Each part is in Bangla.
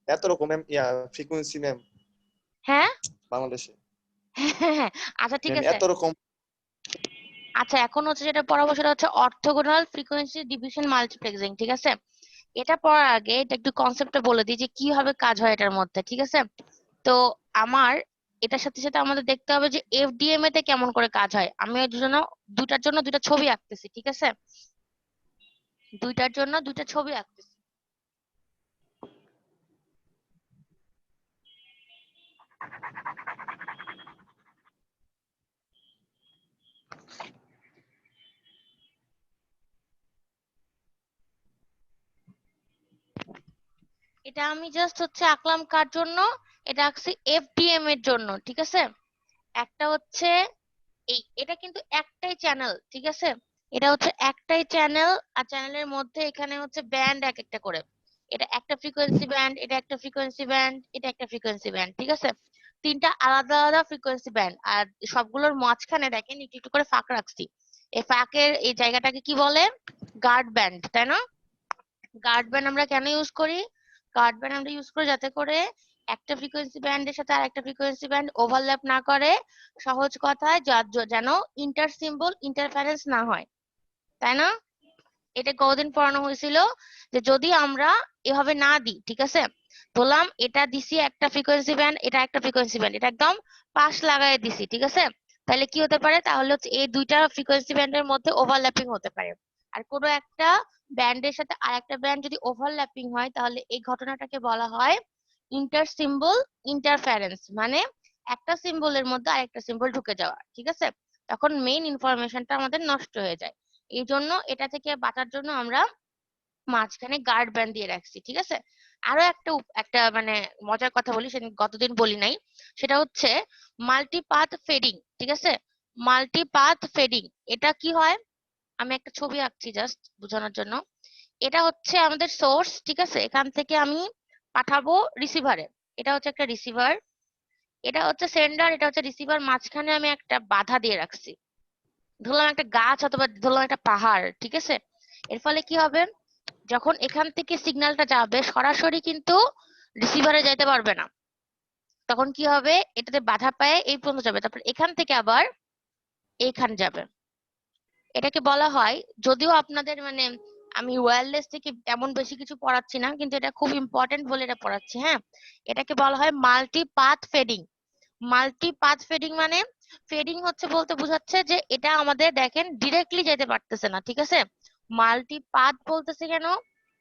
এত রকম ফ্রিকোয়েন্সি ম্যাম হ্যাঁ বাংলাদেশে হ্যাঁ, আচ্ছা ঠিক ম্যাম আছে। এত রকম। আচ্ছা এখন হচ্ছে যেটা পড়াবো সেটা হচ্ছে অর্থগোনাল ফ্রিকোয়েন্সি ডিভিশন মাল্টিপ্লেক্সিং, ঠিক আছে? এটা পড়ার আগে এটা একটু কনসেপ্টটা বলে দিই যে কিভাবে কাজ হয় এটার মধ্যে, ঠিক আছে? তো আমার এটার সাথে সাথে আমাদের দেখতে হবে যে এফডিএমএ তে কেমন করে কাজ হয়। আমি এর জন্য দুইটার জন্য দুইটা ছবি আঁকতেছি, ঠিক আছে? দুইটার জন্য দুইটা ছবি আঁকতেছি। এটা আমি জাস্ট হচ্ছে আঁকলাম কার জন্য, এটা আঁকছি এফডিএম এর জন্য, ঠিক আছে? একটা হচ্ছে এটা কিন্তু একটাই চ্যানেল, ঠিক আছে? এটা হচ্ছে একটাই চ্যানেল, আর চ্যানেলের মধ্যে এখানে হচ্ছে ব্যান্ড এক একটা করে। এটা একটা ফ্রিকোয়েন্সি ব্যান্ড, এটা একটা ফ্রিকোয়েন্সি ব্যান্ড, এটা একটা ফ্রিকোয়েন্সি ব্যান্ড, ঠিক আছে? তিনটা আলাদা আলাদা ফ্রিকোয়েন্সি ব্যান্ড, আর সবগুলোর মাঝখানে দেখেন একটু একটু করে ফাঁক রাখছি। এই ফাঁকের এই জায়গাটাকে কি বলে? গার্ড ব্যান্ড, তাই না? গার্ড ব্যান্ড আমরা কেন ইউজ করি? গার্ড ব্যান্ড আমরা ইউজ করি যাতে করে একটা ফ্রিকোয়েন্সি ব্যান্ডের সাথে আরেকটা ফ্রিকোয়েন্সি ব্যান্ড ওভারল্যাপ না করে। সহজ কথায় যেন ইন্টার সিম্বল ইন্টারফারেন্স না হয়, তাই না? এটা কতদিন পড়ানো হয়েছিল যে যদি আমরা এভাবে না দিই, ঠিক আছে? বললাম এটা দিছি একটা ফ্রিকোয়েন্সি ব্যান্ড, এটা একটা ফ্রিকোয়েন্সি ব্যান্ড, এটা একদম পাশ লাগায় দিছি, ঠিক আছে? তাহলে কি হতে পারে? তাহলে হচ্ছে এই দুইটা ফ্রিকোয়েন্সি ব্যান্ডের মধ্যে ওভারল্যাপিং হতে পারে। আর কোনো একটা ব্যান্ডের সাথে আরেকটা ব্যান্ড যদি ওভারল্যাপিং হয় তাহলে এই ঘটনাটাকে বলা হয় ইন্টার সিম্বল ইন্টারফারেন্স, মানে একটা সিম্বলের মধ্যে আরেকটা সিম্বল ঢুকে যাওয়া, ঠিক আছে? তখন মেইন ইনফরমেশনটা আমাদের নষ্ট হয়ে যায়। এই জন্য এটা থেকে বাঁচার জন্য আমরা মাঝখানে গার্ড ব্যান্ড দিয়ে রাখছি, ঠিক আছে? আরো একটা একটা মানে মজার কথা বলি, সেদিন গতদিন বলি নাই। সেটা হচ্ছে মাল্টিপাথ ফেডিং, ঠিক আছে? মাল্টিপাথ ফেডিং এটা কি হয়? আমি একটা ছবি আঁকছি জাস্ট বোঝানোর জন্য। এটা হচ্ছে আমাদের সোর্স, ঠিক আছে? এখান থেকে আমি পাঠাবো রিসিভারে। এটা হচ্ছে একটা রিসিভার, এটা হচ্ছে সেন্ডার, এটা হচ্ছে রিসিভার। মাঝখানে আমি একটা বাধা দিয়ে রাখছি, ধরলাম একটা গাছ অথবা ধরলাম একটা পাহাড়, ঠিক আছে? এর ফলে কি হবে? যখন এখান থেকে সিগন্যালটা যাবে সরাসরি কিন্তু রিসিভারে যাইতে পারবে না। তখন কি হবে? এটাতে বাধা পায় এই পর্যন্ত যাবে, তারপর এখান থেকে আবার এইখানে যাবে। এটাকে বলা হয়, যদিও আপনাদের মানে আমি ওয়্যারলেস থেকে তেমন বেশি কিছু পড়াচ্ছি না, কিন্তু এটা খুব ইম্পর্টেন্ট বলে এটা পড়াচ্ছি, হ্যাঁ? এটাকে বলা হয় multi path fading. Multi path fading মানে ফেডিং হচ্ছে বলতে বোঝাচ্ছে যে এটা আমাদের দেখেন ডিরেক্টলি যেতে পারতেছে না, ঠিক আছে? মাল্টি পাথ বলতেছে কেন?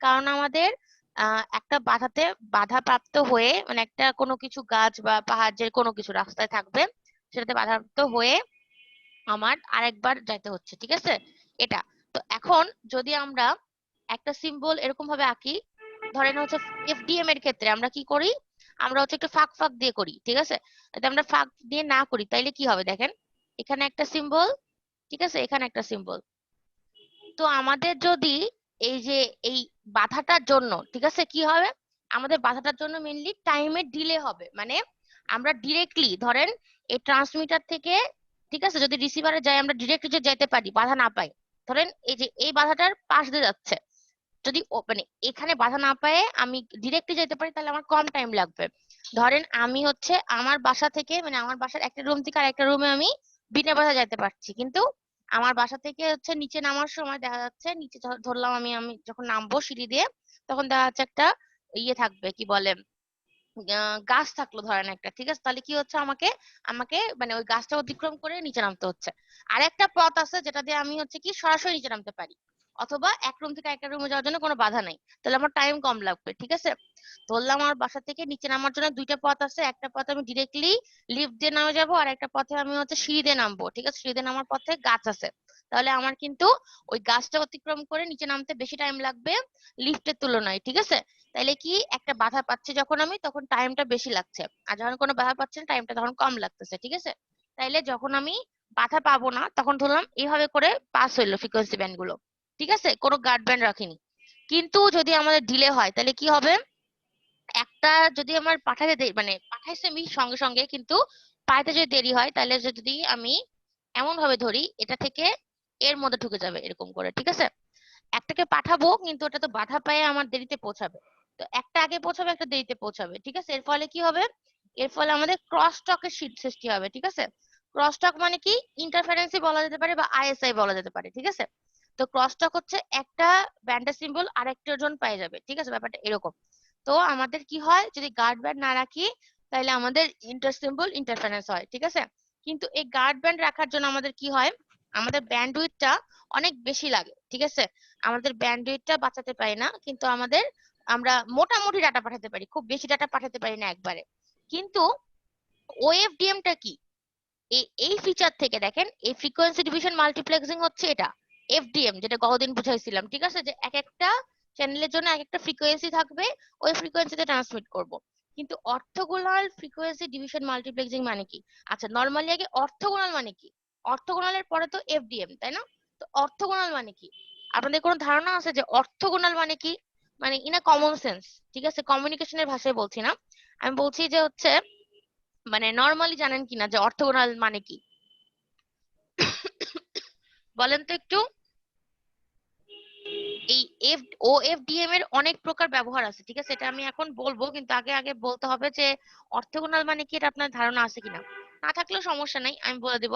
কারণ আমাদের একটা বাধাতে বাধাপ্রাপ্ত হয়ে, মানে একটা কোনো কিছু গাছ বা পাহাড় যে কোনো কিছু রাস্তায় থাকবে, সেটাতে বাধাপ্রাপ্ত হয়ে আমার আরেকবার যাইতে হচ্ছে, ঠিক আছে? এটা তো এখন যদি আমরা একটা সিম্বল এরকম ভাবে আঁকি, ধরেন হচ্ছে এফডিএম এর ক্ষেত্রে আমরা কি করি? আমরা হচ্ছে একটু ফাঁক ফাঁক দিয়ে করি, ঠিক আছে? যদি আমরা ফাঁক দিয়ে না করি তাইলে কি হবে দেখেন, এখানে একটা সিম্বল, ঠিক আছে, এখানে একটা সিম্বল। তো আমাদের যদি এই যে এই বাধাটার জন্য, ঠিক আছে, কি হবে? আমাদের বাধাটার জন্য মেইনলি টাইমের ডিলে হবে, মানে আমরা ডিরেক্টলি ধরেন এই ট্রান্সমিটার থেকে, ঠিক আছে, যদি রিসিভারে যাই আমরা ডিরেক্টলি যে যেতে পারি বাধা না পাই, ধরেন এই যে এই বাধাটার পাশ দিয়ে যাচ্ছে, যদি মানে এখানে বাধা না পায়ে আমি ডিরেক্টলি যেতে পারি তাহলে আমার কম টাইম লাগবে। ধরেন আমি হচ্ছে আমার বাসা থেকে মানে আমার বাসার একটা রুম থেকে আর একটা রুমে আমি বিনা বাধা যেতে পারছি, কিন্তু আমার বাসা থেকে হচ্ছে নিচে নামার সময় দেখা যাচ্ছে নিচে ধরলাম আমি আমি যখন নামবো সিঁড়ি দিয়ে, তখন দেখা যাচ্ছে একটা ইয়ে থাকবে, কি বলে, গাছ থাকলো ধরেন একটা, ঠিক আছে? তাহলে কি হচ্ছে, আমাকে আমাকে মানে ওই গাছটা অতিক্রম করে নিচে নামতে হচ্ছে। আর একটা পথ আছে যেটা দিয়ে আমি হচ্ছে কি সরাসরি নিচে নামতে পারি, অথবা এক রুম থেকে একটা রুমে যাওয়ার জন্য কোনো বাধা নাই, তাহলে আমার টাইম কম লাগবে, ঠিক আছে? ধরলাম আমার বাসা থেকে নিচে নামার জন্য দুইটা পথ আছে, একটা পথ আমি ডিরেক্টলি লিফট দিয়ে নামে যাবো, আর একটা পথে আমি হচ্ছে সিঁড়ি দিয়ে নামবো, ঠিক আছে? সিঁড়ি দিয়ে নামার পথে গাছ আছে, তাহলে আমার কিন্তু ওই গাছটা অতিক্রম করে নিচে নামতে বেশি টাইম লাগবে লিফটের তুলনায়, ঠিক আছে? তাইলে কি একটা বাধা পাচ্ছি যখন আমি, তখন টাইমটা বেশি লাগছে, আর যখন কোনো বাধা পাচ্ছি না টাইমটা তখন কম লাগতেছে, ঠিক আছে? তাইলে যখন আমি বাধা পাবো না তখন ধরলাম এইভাবে করে পাস হইলো ফ্রিকোয়েন্সি ব্যান্ড গুলো, ঠিক আছে, কোনো গার্ড ব্যান্ড রাখিনি। কিন্তু যদি আমাদের ডিলে হয় তাহলে কি হবে? একটা যদি আমার পাঠাতে মানে পাঠাইছে আমি সঙ্গে সঙ্গে, কিন্তু পাঠাতে যদি দেরি হয় তাহলে যদি আমি এমন ভাবে ধরি এটা থেকে এর মধ্যে ঢুকে যাবে এরকম করে, ঠিক আছে? একটাকে পাঠাবো কিন্তু ওটা তো বাধা পায়ে আমার দেরিতে পৌঁছাবে। তো একটা আগে পৌঁছাবে একটা দেরিতে পৌঁছাবে, ঠিক আছে। এর ফলে কি হবে, এর ফলে আমাদের ক্রস টকের সৃষ্টি হবে, ঠিক আছে। ক্রস টক মানে কি, ইন্টারফারেন্সই বলা যেতে পারে বা আইএসআই বলা যেতে পারে, ঠিক আছে। তো ক্রস টক হচ্ছে একটা ব্যান্ডের সিম্বল আরেকটা জন পেয়ে যাবে, ঠিক আছে, ব্যাপারটা এরকম। তো আমাদের কি হয়, যদি গার্ড ব্যান্ড না রাখি তাহলে আমাদের ইন্টার সিম্বল ইন্টারফারেন্স হয়, ঠিক আছে। কিন্তু এই গার্ড ব্যান্ড রাখার জন্য আমাদের কি হয়, আমাদের ব্যান্ডউইথটা অনেক বেশি লাগে, ঠিক আছে। আমাদের ব্যান্ডউইথটা বাঁচাতে পারি না, কিন্তু আমরা মোটামুটি ডাটা পাঠাতে পারি, খুব বেশি ডাটা পাঠাতে পারি না একবারে। কিন্তু ওএফডিএমটা কি, এই ফিচার থেকে দেখেন, এই ফ্রিকোয়েন্সি ডিভিশন মাল্টিপ্লেক্সিং হচ্ছে এটা এফডিএম, যেটা গতদিন বুঝাইছিলাম, ঠিক আছে, যে এক একটা চ্যানেলের জন্য এক একটা ফ্রিকোয়েন্সি থাকবে, ওই ফ্রিকোয়েন্সিতে ট্রান্সমিট করব। কিন্তু অর্থগোনাল ফ্রিকোয়েন্সি ডিভিশন মাল্টিপ্লেক্সিং মানে কি? আচ্ছা, নরমালি আগে অর্থগোনাল মানে কি, অর্থগোনালের পরে তো এফডিএম, তাই না? তো অর্থগোনাল মানে কি, আপনাদের কোনো ধারণা আছে যে অর্থগোনাল মানে কি? মানে ইন আ কমন সেন্স, ঠিক আছে, কমিউনিকেশনের ভাষায় বলছি না, আমি বলছি যে হচ্ছে মানে নরমালি জানেন কিনা যে অর্থগোনাল মানে কি, বলেন তো একটু। এই ওএফডিএম এর অনেক প্রকার ব্যবহার আছে, ঠিক আছে, এটা আমি এখন বলবো, কিন্তু আগে আগে বলতে হবে যে অর্থগোনাল মানে কি, এটা আপনার ধারণা আছে কিনা। না থাকলেও সমস্যা নাই, আমি বলে দেব,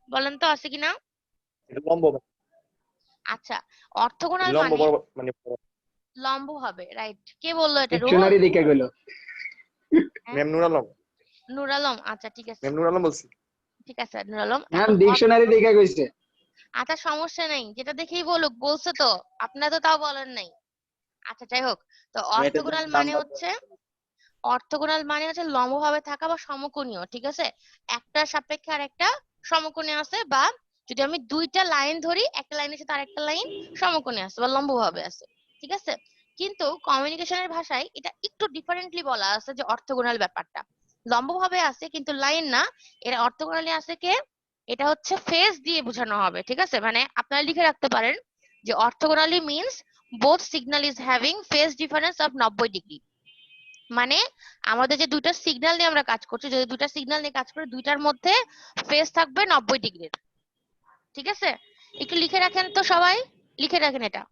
বলেন তো আছে কিনা। এটা লম্ব আচ্ছা, অর্থগোনাল লম্ব মানে বরাবর মানে লম্ব হবে, রাইট। কে বললো এটা, রুহুল? ডিকশনারি দেখে গেল। হ্যাঁ, ম্যাম নূর আলম। নূর আলম, আচ্ছা ঠিক আছে, ম্যাম নূর আলম বলছি। ঠিক আছে নূর আলম। ম্যাম এখন ডিকশনারি দেখে কইছে। আচ্ছা সমস্যা নেই, যেটা দেখেই বলুক, বলছে তো, আপনারা তো তাও বলেন নাই। আচ্ছা যাই হোক, তো অর্থগোনাল মানে হচ্ছে লম্বভাবে থাকা বা সমকোণীয়, ঠিক আছে, একটার সাপেক্ষে আরেকটা সমকোণে আছে, বা যদি আমি দুইটা লাইন ধরি, একটা লাইনের সাথে আরেকটা লাইন সমকোণে আছে বা লম্বভাবে আছে, ঠিক আছে। কিন্তু কমিউনিকেশনের ভাষায় এটা একটু ডিফারেন্টলি বলা আছে যে অর্থগোনাল ব্যাপারটা লম্বভাবে আছে কিন্তু লাইন না, এরা অর্থগোনালি আছে কে, এটা হচ্ছে ফেজ দিয়ে বোঝানো হবে, ঠিক আছে। মানে আপনারা লিখে রাখতে পারেন যে orthogonally means both signal is having phase difference of 90 degree. মানে আমাদের যে দুইটা সিগন্যাল নিয়ে আমরা কাজ করছি, যদি দুইটা সিগন্যাল নিয়ে কাজ করি, দুইটার মধ্যে ফেজ থাকবে 90 ডিগ্রির, ঠিক আছে। একটু লিখে রাখেন তো সবাই, লিখে রাখেন এটা।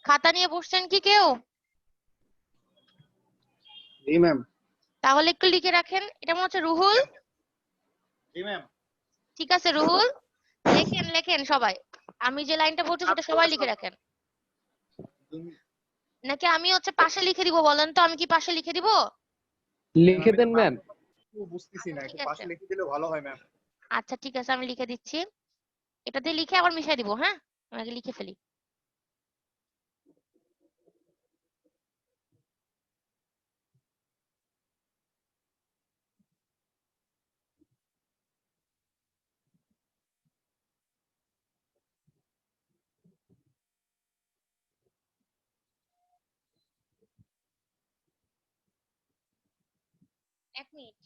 খাতা নিয়ে বসছেন কি কেউ? জি ম্যাম। তাহলে একটু লিখে রাখেন, এটা মনে হচ্ছে রুহুল। জি ম্যাম। ঠিক আছে রুহুল, লেখেন লেখেন সবাই, আমি যে লাইনটা বলছি সেটা সবাই লিখে রাখেন। নাকি আমি হচ্ছে পাশে লিখে দিব, বলেন তো, আমি কি পাশে লিখে দিব? লিখে দেন ম্যাম। বুঝতেছি না, ঠিক একটু আছে। পাশে লিখে দিলে ভালো হয় ম্যাম। আচ্ছা ঠিক আছে, আমি লিখে দিচ্ছি, এটা দিয়ে লিখে আবার মিশাই দিব, হ্যাঁ, আমি আগে লিখে ফেলি। এক মিনিট।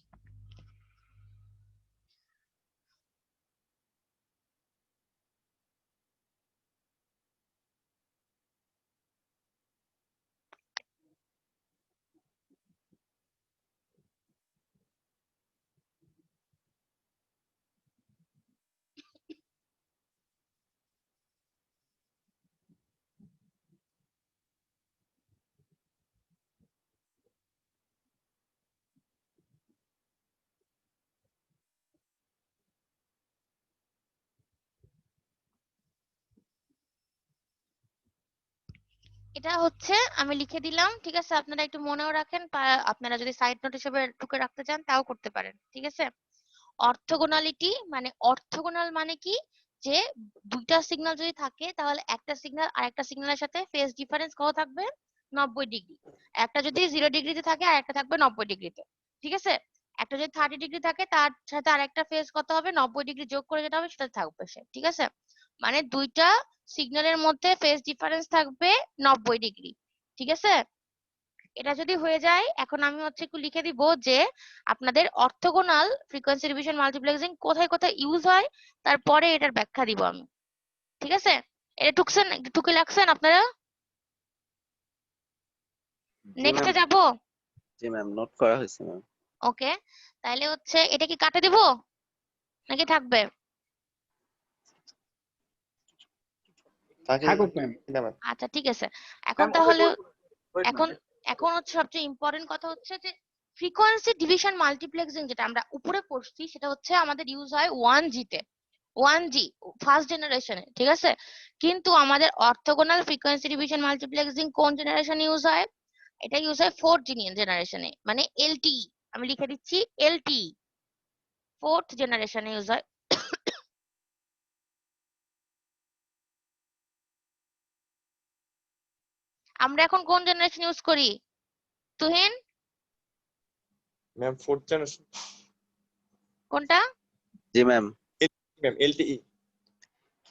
এটা হচ্ছে আমি লিখে দিলাম, ঠিক আছে, আপনারা একটু মনেও রাখেন, আপনারা যদি সাইড নোট হিসেবে টুকে রাখতে চান তাও করতে পারেন, ঠিক আছে। অর্থগোনালিটি মানে, অর্থগোনাল মানে কি, যে দুইটা সিগন্যাল যদি থাকে তাহলে একটা সিগন্যাল আর একটা সিগন্যালের সাথে ফেজ ডিফারেন্স কত থাকবে, 90 ডিগ্রি। একটা যদি 0 ডিগ্রিতে থাকে আর একটা থাকবে 90 ডিগ্রিতে, ঠিক আছে। একটা যদি 30 ডিগ্রি থাকে তার সাথে আরেকটা ফেজ কত হবে, 90 ডিগ্রি যোগ করে যেটা হবে সেটা থাকবে সে, ঠিক আছে। মানে দুইটা সিগন্যালের মধ্যে ফেজ ডিফারেন্স থাকবে 90 ডিগ্রি, ঠিক আছে। এটা যদি হয়ে যায়, এখন আমি হচ্ছে একটু লিখে দিব যে আপনাদের অর্থগোনাল ফ্রিকোয়েন্সি ডিভিশন মাল্টিপ্লেক্সিং কোথায় কোথায় ইউজ হয়, তারপরে এটার ব্যাখ্যা দিব আমি, ঠিক আছে। এটা টুকে লাগছেন আপনারা? জি নেক্সটে ম্যাম। যাব। জি ম্যাম, নোট করা হয়েছে ম্যাম। ওকে, তাহলে হচ্ছে এটা কি কাটে দিব নাকি থাকবে? তাকে থাকুক ম্যাম। না ম্যাম। আচ্ছা ঠিক আছে, এখন তাহলে এখন এখন হচ্ছে সবচেয়ে ইম্পর্টেন্ট কথা হচ্ছে যে ফ্রিকোয়েন্সি ডিভিশন মাল্টিপ্লেক্সিং যেটা আমরা উপরে পড়ছি সেটা হচ্ছে আমাদের ইউজ হয় 1G তে, 1G ফার্স্ট জেনারেশনে, ঠিক আছে? কিন্তু আমাদের অর্থোগোনাল ফ্রিকোয়েন্সি ডিভিশন মাল্টিপ্লেক্সিং কোন জেনারেশনে ইউজ হয়? এটা ইউজ হয় 4th জেনারেশনে, মানে LTE। আমি লিখে দিচ্ছি LTE, 4th জেনারেশনে ইউজ হয়। আমরা এখন কোন জেনারেশন ইউজ করি তুহিন? ম্যাম 4th জেনারেশন কোনটা? জি ম্যাম। ম্যাম LTE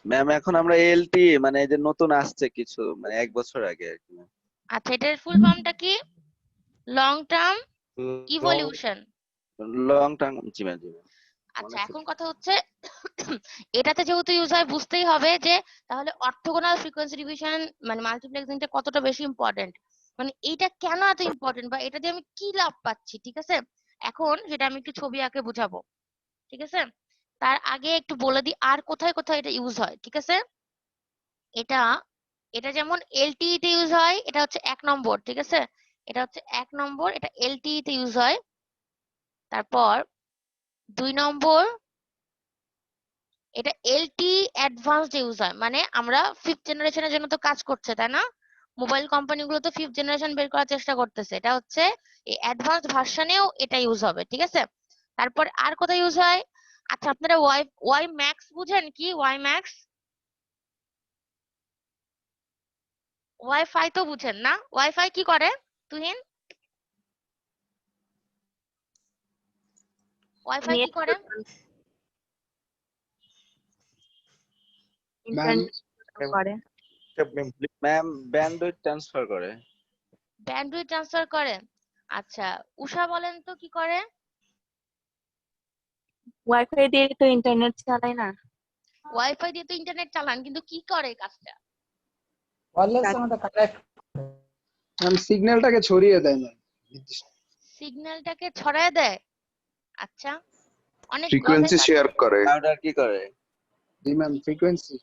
ম্যাম এখন আমরা এলটি মানে এই যে নতুন আসছে কিছু মানে 1 বছর আগে আর কি। আচ্ছা, এটার ফুল ফর্মটা কি? Long term evolution. Long term, জি ম্যাম জি ম্যাম। আচ্ছা, মনে এখন কথা হচ্ছে এটাতে যেহেতু ইউজ হয় বুঝতেই হবে যে তাহলে অর্থোগোনাল ফ্রিকোয়েন্সি ডিভিশন মানে মাল্টিপ্লেক্সিংটা কতটা বেশি ইম্পর্টেন্ট, মানে এইটা কেন এত ইম্পর্টেন্ট বা এটা দিয়ে আমি কি লাভ পাচ্ছি, ঠিক আছে? এখন সেটা আমি একটু ছবি আঁকে বুঝাবো, ঠিক আছে? তার আগে একটু বলে দিই আর কোথায় কোথায় এটা ইউজ হয়, ঠিক আছে? এটা এটা যেমন LTE তে ইউজ হয়, এটা হচ্ছে 1 নম্বর, ঠিক আছে? এটা হচ্ছে 1 নম্বর, এটা LTE তে ইউজ হয়। তারপর 2 নম্বর, এটা LTE অ্যাডভান্সড ইউজ হয়, মানে আমরা 5th জেনারেশনের জন্য তো কাজ করছে, তাই না? মোবাইল কোম্পানিগুলো তো 5th জেনারেশন বের করার চেষ্টা করতেছে, এটা হচ্ছে এই অ্যাডভান্সড ভার্সনেও এটা ইউজ হবে, ঠিক আছে? তারপর আর কোথায় ইউজ হয়? আচ্ছা, আপনারা ওয়াই ম্যাক্স বুঝেন কি? ওয়াই ম্যাক্স, ওয়াইফাই তো বুঝেন না? ওয়াইফাই কি করে তুহিন? ওয়াইফাই কি করে? ম্যাম করে ম্যাম ম্যাম ব্যান্ডউইথ ট্রান্সফার করে। ব্যান্ডউইথ ট্রান্সফার করে। আচ্ছা, উষা বলেন তো কি করে? ওয়াইফাই দিয়ে তো ইন্টারনেট চালায় না। ওয়াইফাই দিয়ে তো ইন্টারনেট চালান, কিন্তু কি করে কাজটা? ম্যাম সিগন্যালটাকে ছড়িয়ে দেয় ম্যাম। সিগন্যালটাকে ছড়ায় দেয়। আচ্ছা, অনেক ফ্রিকোয়েন্সি শেয়ার করে। রাউটার কি করে? জি ম্যাম ফ্রিকোয়েন্সি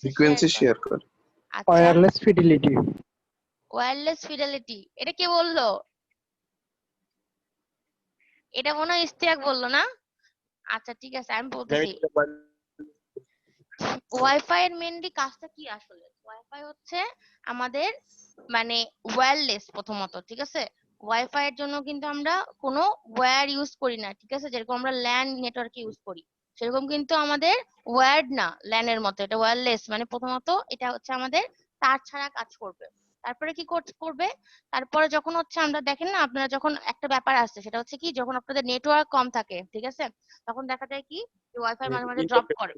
ফ্রিকোয়েন্সি শেয়ার করে। আচ্ছা, ওয়্যারলেস ফিডিলিটি। ওয়্যারলেস ফিডেলিটি, এটা কে বললো? এটা মনে হয় ইস্তিয়াক বললো না? আচ্ছা ঠিক আছে, আমি বলতেছি ওয়াইফাই এর মেইনলি কাজটা কি আসলে? ওয়াইফাই হচ্ছে আমাদের মানে ওয়্যারলেস প্রথমত, ঠিক আছে? ওয়াইফাই এর জন্য কিন্তু আমরা কোনো ওয়্যার ইউজ করি না, ঠিক আছে? যেরকম আমরা ল্যান নেটওয়ার্ক ইউজ করি সেরকম কিন্তু আমাদের ওয়্যার্ড না, ল্যানের মতো এটা ওয়্যারলেস, মানে প্রথমত এটা হচ্ছে আমাদের তার ছাড়া কাজ করবে। তারপরে কি করবে? তারপরে যখন হচ্ছে আমরা দেখেন না, আপনারা যখন একটা ব্যাপার আসছে সেটা হচ্ছে কি, যখন আপনাদের নেটওয়ার্ক কম থাকে, ঠিক আছে, তখন দেখা যায় কি ওয়াইফাই মাঝে মাঝে ড্রপ করে।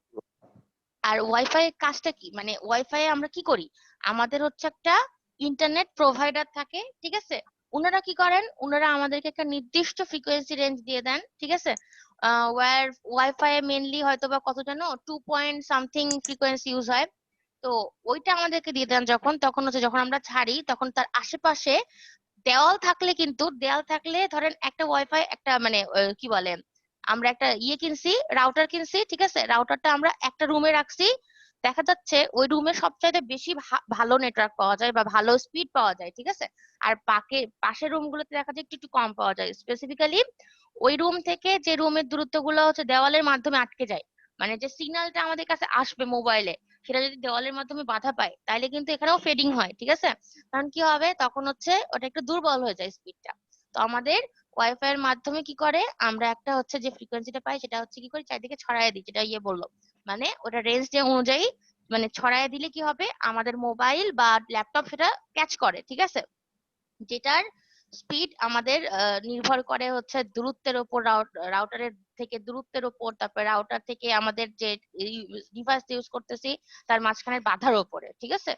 আর ওয়াইফাই এর কাজটা কি, মানে ওয়াইফাই আমরা কি করি, আমাদের হচ্ছে একটা ইন্টারনেট প্রোভাইডার থাকে, ঠিক আছে? ওনারা কি করেন, ওনারা আমাদেরকে একটা নির্দিষ্ট ফ্রিকোয়েন্সি রেঞ্জ দিয়ে দেন, ঠিক আছে? ওয়াইফাই মেইনলি হয়তো বা কত জানো 2 পয়েন্ট সামথিং ফ্রিকোয়েন্সি ইউজ হয়। তো ওইটা আমাদেরকে দিয়ে দেন যখন, তখন হচ্ছে যখন আমরা ছাড়ি তখন তার আশেপাশে দেওয়াল থাকলে, কিন্তু দেওয়াল থাকলে ধরেন একটা ওয়াইফাই একটা মানে কি বলে, আমরা একটা ইয়ে কিনছি, রাউটার কিনছি, ঠিক আছে? রাউটারটা আমরা একটা রুমে রাখছি, দেখা যাচ্ছে ওই রুমে সবচাইতে বেশি ভালো নেটওয়ার্ক পাওয়া যায় বা ভালো স্পিড পাওয়া যায়, ঠিক আছে? আর পাশের রুম গুলোতে দেখা যায় একটু একটু কম পাওয়া যায়। স্পেসিফিক্যালি ওই রুম থেকে যে রুমের দূরত্ব গুলো হচ্ছে দেওয়ালের মাধ্যমে আটকে যায়, মানে যে সিগন্যালটা আমাদের কাছে আসবে মোবাইলে সেটা যদি দেওয়ালের মাধ্যমে বাধা পায় তাহলে কিন্তু এখানেও ফেডিং হয়, ঠিক আছে? তখন কি হবে, তখন হচ্ছে ওটা একটু দুর্বল হয়ে যায় স্পিডটা। তো আমাদের ওয়াইফাই এর মাধ্যমে কি করে, আমরা একটা হচ্ছে যে ফ্রিকোয়েন্সিটা পাই সেটা হচ্ছে কি করে চারিদিকে ছড়ায় দিই, যেটা ইয়ে বললো, মানে ওটা রেঞ্জ যে অনুযায়ী মানে ছড়ায় দিলে কি হবে, আমাদের মোবাইল বা ল্যাপটপ সেটা ক্যাচ করে, ঠিক আছে? যেটার স্পিড আমাদের নির্ভর করে হচ্ছে দূরত্বের উপর, রাউটারের থেকে দূরত্বের উপর, তারপর রাউটার থেকে আমাদের যে ডিভাইস ইউজ করতেছি তার মাঝখানের বাধার উপরে, ঠিক আছে?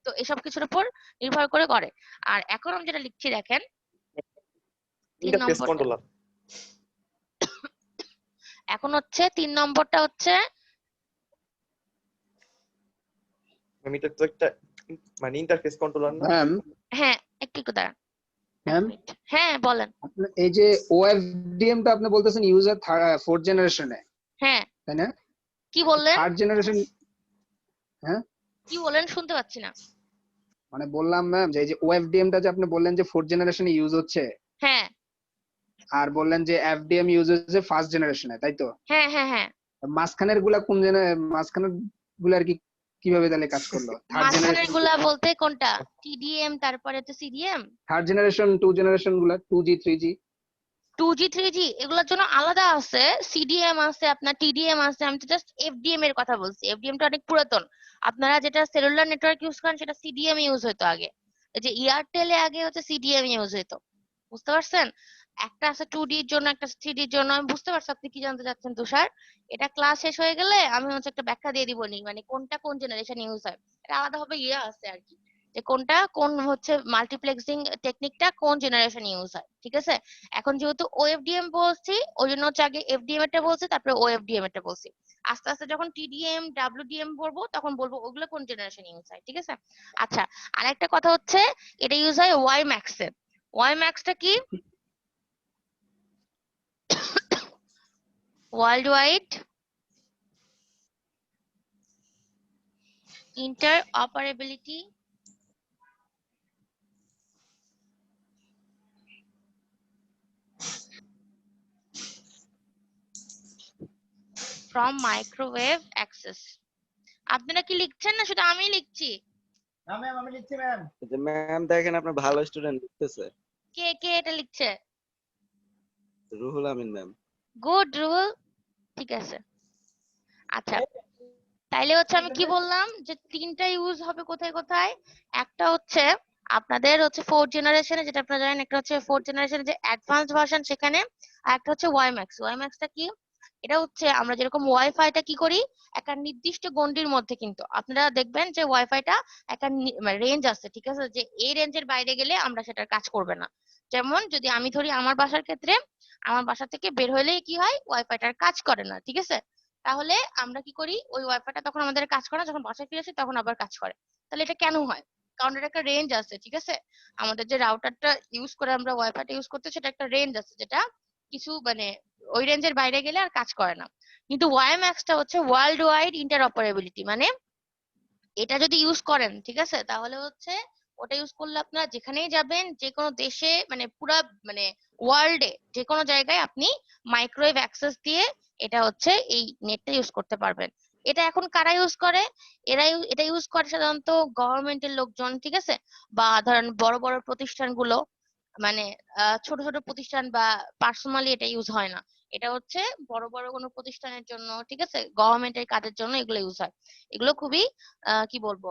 তো এসব কিছুর উপর নির্ভর করে। আর এখন আমি যেটা লিখছি দেখেন 3 ইন্টারফেস নম্বরটা, কন্ট্রোলার এখন হচ্ছে 3 নম্বরটা হচ্ছে আমি এটা তো একটা মানে ইন্টারফেস কন্ট্রোলার না ম্যাম হ্যাঁ একটু দাঁড়ান, ম্যাম হ্যাঁ বলেন। এই যে ওএফডিএম টা আপনি বলতেছেন ইউজার 4th জেনারেশনে, হ্যাঁ তাই না? কি বললেন? 3rd জেনারেশন, হ্যাঁ কি বলেন শুনতে পাচ্ছি না। মানে বললাম ম্যাম যে এই যে ওএফডিএম টা যে আপনি বললেন যে 4th জেনারেশনে ইউজ হচ্ছে, হ্যাঁ আর বললেন যে এফডিএম ইউজ হচ্ছে 1st জেনারেশনে, তাই তো? হ্যাঁ হ্যাঁ হ্যাঁ মাঝখানের গুলা মাঝখানের গুলা আর কি কিভাবে তাহলে কাজ করলো? থার্ড মাঝখানের জেনারেশন, গুলা বলতে কোনটা? টিডিএম, তারপরে তো সিডিএম। থার্ড জেনারেশন, 2 জেনারেশন গুলা, 2G 3G। 2G 3G এগুলোর জন্য আলাদা আছে, সিডিএম আছে, আপনার টিডিএম আছে। আমি তো জাস্ট এফডিএম এর কথা বলছি। এফডিএম টা অনেক পুরাতন। আপনারা যেটা সেলুলার নেটওয়ার্ক ইউজ করেন সেটা সিডিএম ইউজ হতো আগে। এই যে এয়ারটেলে আগে হচ্ছে সিডিএম ইউজ হতো, বুঝতে পারছেন? একটা আছে 2D এর জন্য, একটা 3D এর জন্য। আমি বুঝতে পারছি আপনি কি জানতে চাচ্ছেন তুষার। এটা ক্লাস শেষ হয়ে গেলে আমি হচ্ছে একটা ব্যাখ্যা দিয়ে দিবনি, মানে কোনটা কোন জেনারেশন ইউজ হয়। এটা আলাদা ভাবে আছে আর কি, যে কোনটা কোন হচ্ছে মাল্টিপ্লেক্সিং টেকনিকটা কোন জেনারেশন ইউজ হয়, ঠিক আছে? এখন যেহেতু ওএফডিএম বলছি, ওই জন্য হচ্ছে আগে এফডিএম এরটা বলছি, তারপরে ওএফডিএম এরটা বলছি। আস্তে আস্তে যখন টিডিএম ডাব্লিউডিএম বলবো তখন বলবো ওগুলো কোন জেনারেশন ইউজ হয়, ঠিক আছে? আচ্ছা, আরেকটা কথা হচ্ছে এটা ইউজ হয় ওয়াই ম্যাক্সে। ওয়াই ম্যাক্সটা কি? World wide interoperability from microwave access. আপনারা কি লিখছেন না শুধু আমি লিখছি? না ম্যাম, আমি লিখছি ম্যাম। যে ম্যাম দেখেন আপনার ভালো স্টুডেন্ট লিখতেছে, কে কে এটা লিখছে? Ruhul Amin ma'am. Good rule, ঠিক আছে। আচ্ছা, তাইলে হচ্ছে আমি কি বললাম যে তিনটা ইউজ হবে কোথায় কোথায়। একটা হচ্ছে আপনাদের হচ্ছে 4th জেনারেশনে, যেটা আপনারা জানেন, একটা হচ্ছে 4th জেনারেশনে যে অ্যাডভান্স ভার্সন সেখানে, আর একটা হচ্ছে ওয়াইম্যাক্স। ওয়াইম্যাক্সটা কি? এটা হচ্ছে আমরা যেরকম ওয়াইফাইটা কি করি, একটা নির্দিষ্ট গণ্ডির মধ্যে, কিন্তু আপনারা দেখবেন যে ওয়াইফাইটা একটা রেঞ্জ আছে, ঠিক আছে? যে এই রেঞ্জের বাইরে গেলে আমরা সেটার কাজ করবে না। যেমন যদি আমি ধরি আমার বাসার ক্ষেত্রে, আমার বাসা থেকে বের হলেই কি হয়, ওয়াইফাইটার কাজ করে না, ঠিক আছে? তাহলে আমরা কি করি, ওই ওয়াইফাইটা তখন আমাদের কাজ করে না, যখন বাসায় ফিরে আসি তখন আবার কাজ করে। তাহলে এটা কেন হয়? কারণ এটা একটা রেঞ্জ আছে, ঠিক আছে? আমাদের যে রাউটারটা ইউজ করে আমরা ওয়াইফাইটা ইউজ করতে, সেটা একটা রেঞ্জ আছে, যেটা কিছু মানে ওই রেঞ্জের বাইরে গেলে আর কাজ করে না। কিন্তু ওয়াইম্যাক্সটা হচ্ছে ওয়ার্ল্ড ওয়াইড ইন্টারঅপারেবিলিটি, মানে এটা যদি ইউজ করেন, ঠিক আছে, তাহলে হচ্ছে ওটা ইউজ করলে আপনারা যেখানেই যাবেন, যে কোনো দেশে, মানে পুরা মানে ওয়ার্ল্ডে যে কোনো জায়গায় আপনি মাইক্রোওয়েভ অ্যাক্সেস দিয়ে এটা হচ্ছে এই নেটটা ইউজ করতে পারবেন। এটা এখন কারা ইউজ করে? এটা ইউজ করে সাধারণত গভর্নমেন্টের লোকজন, ঠিক আছে? বা ধরেন বড় বড় প্রতিষ্ঠানগুলো, মানে ছোট ছোট প্রতিষ্ঠান বা পার্সোনালি এটা ইউজ হয় না। এটা হচ্ছে বড় বড় কোনো প্রতিষ্ঠানের জন্য, ঠিক আছে, গভর্নমেন্টের কাজের জন্য এগুলো ইউজ হয়। এগুলো খুবই কি বলবো,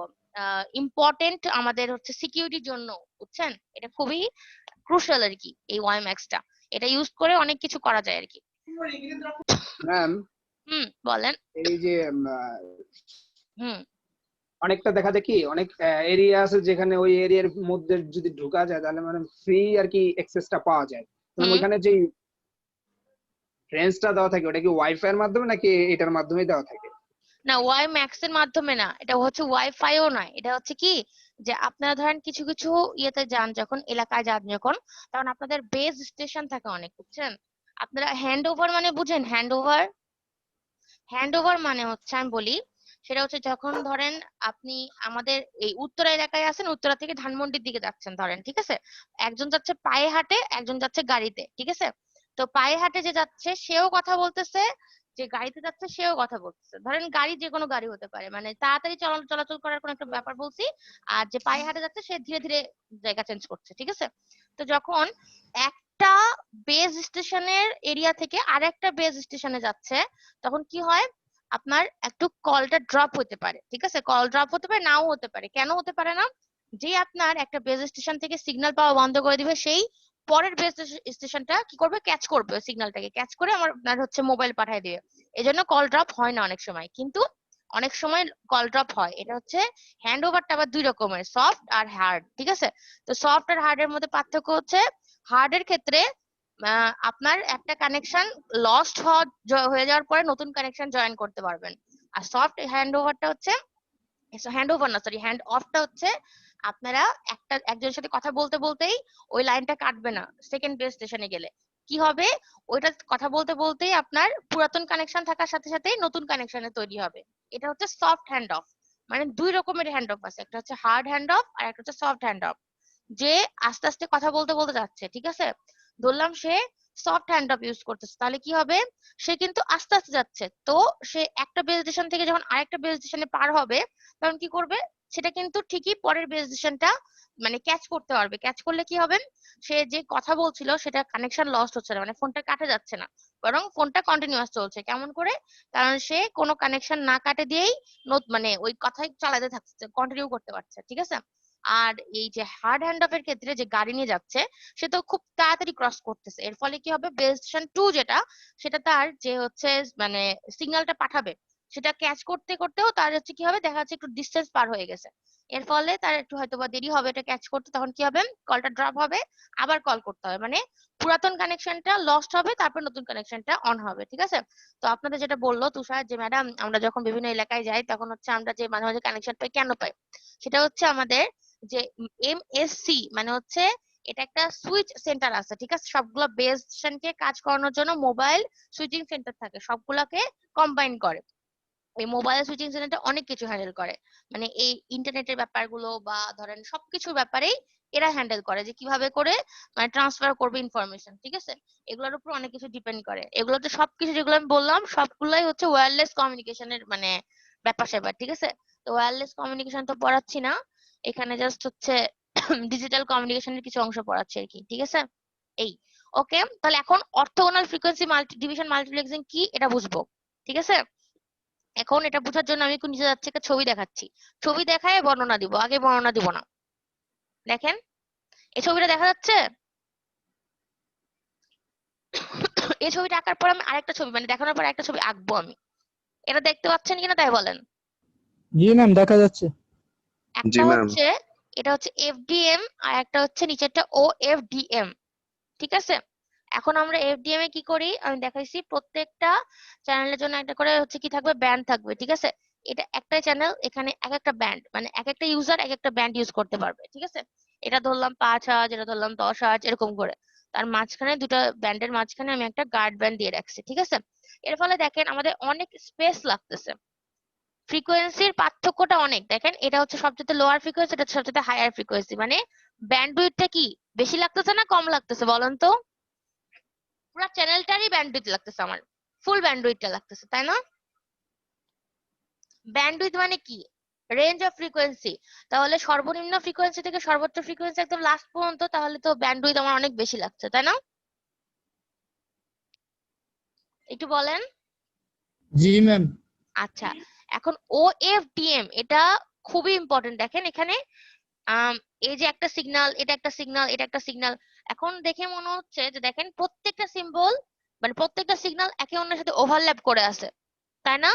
ইম্পর্টেন্ট আমাদের হচ্ছে সিকিউরিটির জন্য, বুঝছেন? এটা খুবই ক্রুশাল আর কি এই ওয়াইম্যাক্সটা। এটা ইউজ করে অনেক কিছু করা যায় আর কি। ম্যাম বলেন। এই যে হুম অনেকটা দেখা যায় কি, অনেক এরিয়া আছে যেখানে ওই এরিয়ার মধ্যে যদি ঢোকা যায় তাহলে মানে ফ্রি আর কি অ্যাক্সেসটা পাওয়া যায়। তো হুম। ওইখানে যে রেঞ্জটা দেওয়া থাকে ওটা কি ওয়াইফাই এর মাধ্যমে নাকি এটার মাধ্যমে দেওয়া থাকে? না, ওয়াই ম্যাক্স এর মাধ্যমে না, এটা হচ্ছে ওয়াইফাইও নয়। এটা হচ্ছে কি, যে আপনারা ধরেন কিছু কিছু ইয়েতে যান, যখন এলাকায় যান যখন, তখন আপনাদের বেস স্টেশন থাকে অনেক, বুঝছেন? আপনারা হ্যান্ড ওভার মানে বুঝেন? হ্যান্ড ওভার, হ্যান্ড ওভার মানে হচ্ছে আমি বলি, সেটা হচ্ছে যখন ধরেন আপনি আমাদের এই উত্তরা এলাকায় আছেন, উত্তরা থেকে ধানমন্ডির দিকে যাচ্ছেন ধরেন, ঠিক আছে? একজন যাচ্ছে পায়ে হাঁটে, একজন যাচ্ছে গাড়িতে, ঠিক আছে? তো পায়ে হাঁটে যে যাচ্ছে সেও কথা বলতেছে, যে গাড়িতে যাচ্ছে সেও কথা বলতেছে। ধরেন গাড়ি যে কোনো গাড়ি হতে পারে, মানে তাড়াতাড়ি চলাচল করার কোনো একটা ব্যাপার বলছি। আর যে পায়ে হাঁটে যাচ্ছে সে ধীরে ধীরে জায়গা চেঞ্জ করছে, ঠিক আছে? তো যখন একটা বেস স্টেশনের এরিয়া থেকে আরেকটা বেস স্টেশনে যাচ্ছে, তখন কি হয়, আপনার একটু কলটা ড্রপ হতে পারে, ঠিক আছে? কল ড্রপ হতে পারে, নাও হতে পারে। কেন হতে পারে না? যে আপনার একটা বেস স্টেশন থেকে সিগন্যাল পাওয়া বন্ধ করে দিবে, সেই পরের বেস স্টেশনটা কি করবে, ক্যাচ করবে, ওই সিগন্যালটাকে ক্যাচ করে আপনার হচ্ছে মোবাইল পাঠিয়ে দিবে। এই জন্য কল ড্রপ হয় না অনেক সময়, কিন্তু অনেক সময় কল ড্রপ হয়। এটা হচ্ছে হ্যান্ড ওভারটা আবার দুই রকমের, সফট আর হার্ড, ঠিক আছে? তো সফট আর হার্ড এর মধ্যে পার্থক্য হচ্ছে, হার্ড এর ক্ষেত্রে আপনার একটা কানেকশন লস্ট হয়ে যাওয়ার পরে নতুন কানেকশন জয়েন করতে পারবেন। আর সফট হ্যান্ড ওভারটা হচ্ছে, হ্যান্ড ওভার না সরি, হ্যান্ড অফটা হচ্ছে আপনারা একজনের সাথে কথা বলতে বলতেই ওই লাইনটা কাটবে না, সেকেন্ড বেস স্টেশনে গেলে কি হবে, ওইটা কথা বলতে বলতেই আপনার পুরাতন কানেকশন থাকার সাথে সাথেই নতুন কানেকশনে তৈরি হবে। এটা হচ্ছে সফট হ্যান্ড অফ। মানে দুই রকমের হ্যান্ড অফ আছে, একটা হচ্ছে হার্ড হ্যান্ড অফ আর একটা হচ্ছে সফট হ্যান্ড অফ। যে আস্তে আস্তে কথা বলতে বলতে যাচ্ছে, ঠিক আছে, ধরলাম সে সফট হ্যান্ড অফ ইউজ করতেছে, তাহলে কি হবে, সে কিন্তু আস্তে আস্তে যাচ্ছে, তো সে একটা বেস স্টেশন থেকে যখন আরেকটা বেস স্টেশনে পার হবে তখন কি করবে, সেটা কিন্তু ঠিকই পরের বেস স্টেশনটা মানে ক্যাচ করতে পারবে। ক্যাচ করলে কি হবে, সে যে কথা বলছিল সেটা কানেকশন লস্ট হচ্ছে না, মানে ফোনটা কাটে যাচ্ছে না, বরং ফোনটা কন্টিনিউয়াস চলছে। কেমন করে, কারণ সে কোনো কানেকশন না কাটে দিয়েই মানে ওই কথাই চালাতে থাকছে, কন্টিনিউ করতে পারছে, ঠিক আছে। আর এই যে হার্ড হ্যান্ড অফ এর ক্ষেত্রে যে গাড়ি নিয়ে যাচ্ছে সে তো খুব তাড়াতাড়ি ক্রস করতেছে, এর ফলে কি হবে, বেস স্টেশন 2 যেটা, সেটা তার যে হচ্ছে মানে সিগন্যালটা পাঠাবে সেটা ক্যাচ করতে করতেও তার হচ্ছে কি হবে, দেখা যাচ্ছে একটু ডিসটেন্স পার হয়ে গেছে, এর ফলে তার একটু হয়তো বা দেরি হবে এটা ক্যাচ করতে, তখন কি হবে, কলটা ড্রপ হবে, আবার কল করতে হবে, মানে পুরাতন কানেকশনটা লস্ট হবে, তারপর নতুন কানেকশনটা অন হবে, ঠিক আছে। তো আপনাদের যেটা বললো তুষার, যে ম্যাডাম আমরা যখন বিভিন্ন এলাকায় যাই তখন হচ্ছে আমরা যে মাঝে মাঝে কানেকশন পাই, কেন পাই, সেটা হচ্ছে আমাদের যে এমএসসি মানে হচ্ছে এটা একটা সুইচ সেন্টার আছে, ঠিক আছে, সবগুলো বেস স্টেশনকে কাজ করানোর জন্য মোবাইল সুইচিং সেন্টার থাকে, সবগুলাকে কম্বাইন করে। এই মোবাইল সুইচিং সেন্টারটা অনেক কিছু হ্যান্ডেল করে, মানে এই ইন্টারনেটের ব্যাপারগুলো বা ধরেন সবকিছুর ব্যাপারেই এরা হ্যান্ডেল করে, যে কিভাবে করে মানে ট্রান্সফার করবে ইনফরমেশন, ঠিক আছে। এগুলোর উপর অনেক কিছু ডিপেন্ড করে, এগুলোতে সবকিছু যেগুলো আমি বললাম সবগুলাই হচ্ছে ওয়্যারলেস কমিউনিকেশনের মানে ব্যাপার স্যাপার, ঠিক আছে। তো ওয়্যারলেস কমিউনিকেশন তো পড়াচ্ছি না এখানে, জাস্ট হচ্ছে ডিজিটাল কমিউনিকেশনের কিছু অংশ পড়াচ্ছি আর কি, ঠিক আছে। এই ওকে, তাহলে এখন অর্থগোনাল ফ্রিকোয়েন্সি ডিভিশন মাল্টিপ্লেক্সিং কি এটা বুঝবো, ঠিক আছে। এখন এটা বোঝার জন্য আমি একটু নিচে যাচ্ছি, একটা ছবি দেখাচ্ছি, ছবি দেখায় বর্ণনা দিব, আগে বর্ণনা দিব না। দেখেন এই ছবিটা দেখা যাচ্ছে, এই ছবিটা আঁকার পর আমি আরেকটা ছবি মানে দেখানোর পর একটা ছবি আঁকবো আমি, এটা দেখতে পাচ্ছেন কিনা তাই বলেন। জি ম্যাম, দেখা যাচ্ছে। জি একটা ম্যাম। হচ্ছে এটা হচ্ছে এফডিএম আর একটা হচ্ছে নিচেরটা ওএফডিএম, ঠিক আছে। এখন আমরা এফডিএম এ কি করি আমি দেখাইছি, প্রত্যেকটা চ্যানেলের জন্য একটা করে হচ্ছে কি থাকবে, ব্যান্ড থাকবে, ঠিক আছে। এটা একটাই চ্যানেল, এখানে এক একটা ব্যান্ড মানে এক একটা ইউজার এক একটা ব্যান্ড ইউজ করতে পারবে, ঠিক আছে। এটা ধরলাম 5 হার্জ, এটা ধরলাম 10 হার্জ, এরকম করে তার মাঝখানে দুটো ব্যান্ডের মাঝখানে আমি একটা গার্ড ব্যান্ড দিয়ে রাখছি, ঠিক আছে। এর ফলে দেখেন আমাদের অনেক স্পেস লাগতেছে, ফ্রিকোয়েন্সির পার্থক্যটা অনেক, দেখেন এটা হচ্ছে সবচেয়ে লোয়ার ফ্রিকোয়েন্সি, এটা হচ্ছে সবচেয়ে হায়ার ফ্রিকোয়েন্সি, মানে ব্যান্ডউইথটা কি বেশি লাগতেছে না কম লাগতেছে বলেন তো, পুরো চ্যানেলটারই ব্যান্ডউইথ লাগতেছে আমার, ফুল ব্যান্ডউইথটা লাগতেছে, তাই না। ব্যান্ডউইথ মানে কি, রেঞ্জ অফ ফ্রিকোয়েন্সি, তাহলে সর্বনিম্ন ফ্রিকোয়েন্সি থেকে সর্বোচ্চ ফ্রিকোয়েন্সি একদম লাস্ট পর্যন্ত, তাহলে তো ব্যান্ডউইথ আমার অনেক বেশি লাগছে, তাই না। একটু বলেন। জি ম্যাম। আচ্ছা, এখন ওএফডিএম এটা খুবই ইম্পর্টেন্ট, দেখেন এখানে আম, এই যে একটা সিগন্যাল, এটা একটা সিগন্যাল, এটা একটা সিগন্যাল, এখন দেখে মনে হচ্ছে যে দেখেন প্রত্যেকটা সিম্বল মানে প্রত্যেকটা সিগন্যাল একে অন্যের সাথে ওভারল্যাপ করে আছে, তাই না।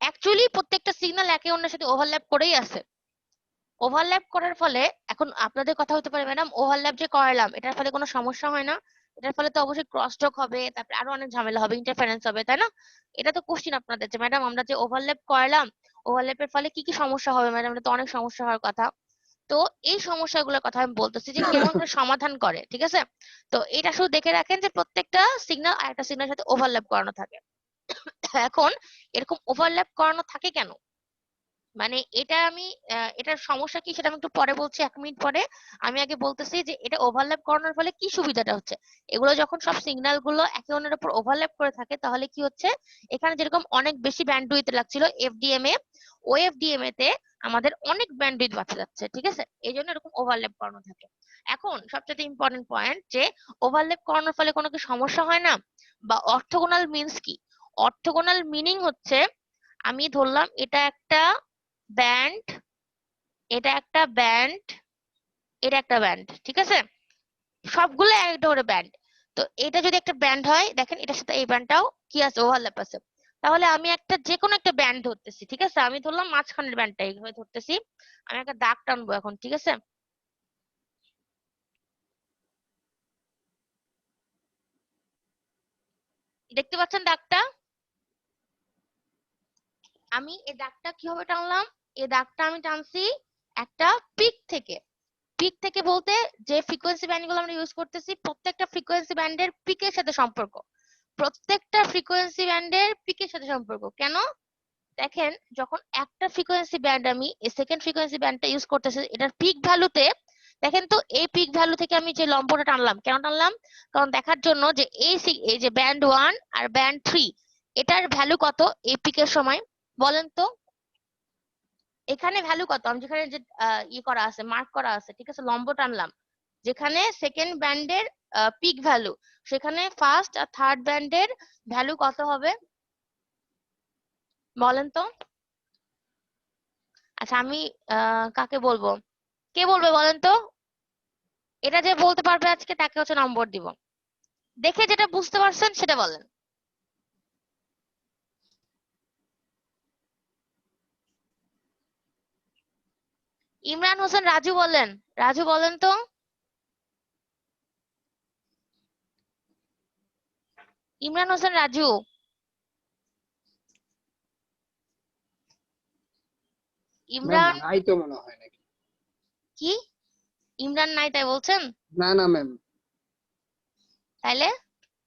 অ্যাকচুয়ালি প্রত্যেকটা সিগন্যাল একে অন্যের সাথে ওভারল্যাপ করেই আছে। ওভারল্যাপ করার ফলে এখন আপনাদের কথা হতে পারে, ম্যাডাম ওভারল্যাপ যে করালাম এটার ফলে কোনো সমস্যা হয় না, এটার ফলে তো অবশ্যই ক্রস টক হবে, তারপরে আরো অনেক ঝামেলা হবে, ইন্টারফারেন্স হবে, তাই না। এটা তো কোশ্চিন আপনাদের যে ম্যাডাম আমরা যে ওভারল্যাপ করালাম ওভারল্যাপের ফলে কি কি সমস্যা হবে ম্যাডাম, এটা তো অনেক সমস্যা হওয়ার কথা। তো এই সমস্যাগুলোর কথা আমি বলতেছি যে কেমন করে সমাধান করে, ঠিক আছে। তো এটা শুধু দেখে রাখেন যে প্রত্যেকটা সিগন্যাল আরেকটা সিগন্যালের সাথে ওভারল্যাপ করানো থাকে। এখন এরকম ওভারল্যাপ করানো থাকে কেন, মানে এটা আমি এটার সমস্যা কি সেটা আমি একটু পরে বলছি, 1 মিনিট পরে। আমি আগে বলতেছি যে এটা ওভারল্যাপ করানোর ফলে কি সুবিধাটা হচ্ছে, এগুলো যখন সব সিগন্যাল গুলো একে অন্যের উপর ওভারল্যাপ করে থাকে তাহলে কি হচ্ছে, এখানে যেরকম অনেক বেশি ব্যান্ডউইথ লাগছিল এফডিএম এ, ওএফডিএম তে আমাদের অনেক ব্যান্ডউইথ বাঁচা যাচ্ছে, ঠিক আছে, এই জন্য এরকম ওভারল্যাপ করানো থাকে। এখন সবচেয়ে ইম্পর্টেন্ট পয়েন্ট যে ওভারল্যাপ করানোর ফলে কোনো কি সমস্যা হয় না, বা অর্থোগোনাল মিনস কি, অর্থোগোনাল মিনিং হচ্ছে আমি ধরলাম এটা একটা ব্যান্ড, এটা একটা ব্যান্ড, এটা একটা ব্যান্ড, ঠিক আছে, সবগুলো একটা করে ব্যান্ড। তো এটা যদি একটা ব্যান্ড হয় দেখেন এটার সাথে এই ব্যান্ডটাও কি আছে, ওভারল্যাপ আছে, তাহলে আমি একটা যে কোনো একটা ব্যান্ড ধরতেছি, ঠিক আছে, আমি ধরলাম মাঝখানের ব্যান্ডটা এইভাবে ধরতেছি, আমি একটা দাগ টানবো এখন, ঠিক আছে। দেখতে পাচ্ছেন দাগটা, আমি এই দাগটা কিভাবে টানলাম, এই দাগটা আমি টানছি একটা পিক থেকে, পিক থেকে বলতে যে ফ্রিকোয়েন্সি ব্যান্ড গুলো আমরা ইউজ করতেছি প্রত্যেকটা ফ্রিকোয়েন্সি ব্যান্ডের পিকের সাথে সম্পর্ক, প্রত্যেকটা ফ্রিকোয়েন্সি ব্যান্ডের পিকের সাথে সম্পর্ক, কেন দেখেন যখন একটা ফ্রিকোয়েন্সি ব্যান্ড আমি এই সেকেন্ড ফ্রিকোয়েন্সি ব্যান্ডটা ইউজ করতেছি, এটার পিক ভ্যালুতে দেখেন তো এই পিক ভ্যালু থেকে আমি যে লম্বটা টানলাম, কেন টানলাম? কারণ দেখার জন্য যে এই যে ব্যান্ড 1 আর ব্যান্ড 3 এটার ভ্যালু কত এই পিকের সময়, বলেন তো। এখানে ভ্যালু কত, আমি যেখানে যে করা আছে, মার্ক করা আছে, ঠিক আছে, লম্ব টানলাম, যেখানে সেকেন্ড ব্যান্ডের পিক ভ্যালু, সেখানে ফার্স্ট আর থার্ড ব্যান্ডের ভ্যালু কত হবে বলেন তো। আচ্ছা আমি কাকে বলবো, কে বলবে বলেন তো? এটা যে বলতে পারবে আজকে তাকে হচ্ছে নম্বর দিব। দেখে যেটা বুঝতে পারছেন সেটা বলেন। ইমরান হোসেন রাজু বলেন, রাজু বলেন তো। ইমরান হোসেন রাজু। ম্যাম ইমরান নাই তো মনে হয় নাকি? কি? ইমরান নাই তাই বলছেন? না না ম্যাম, তাইলে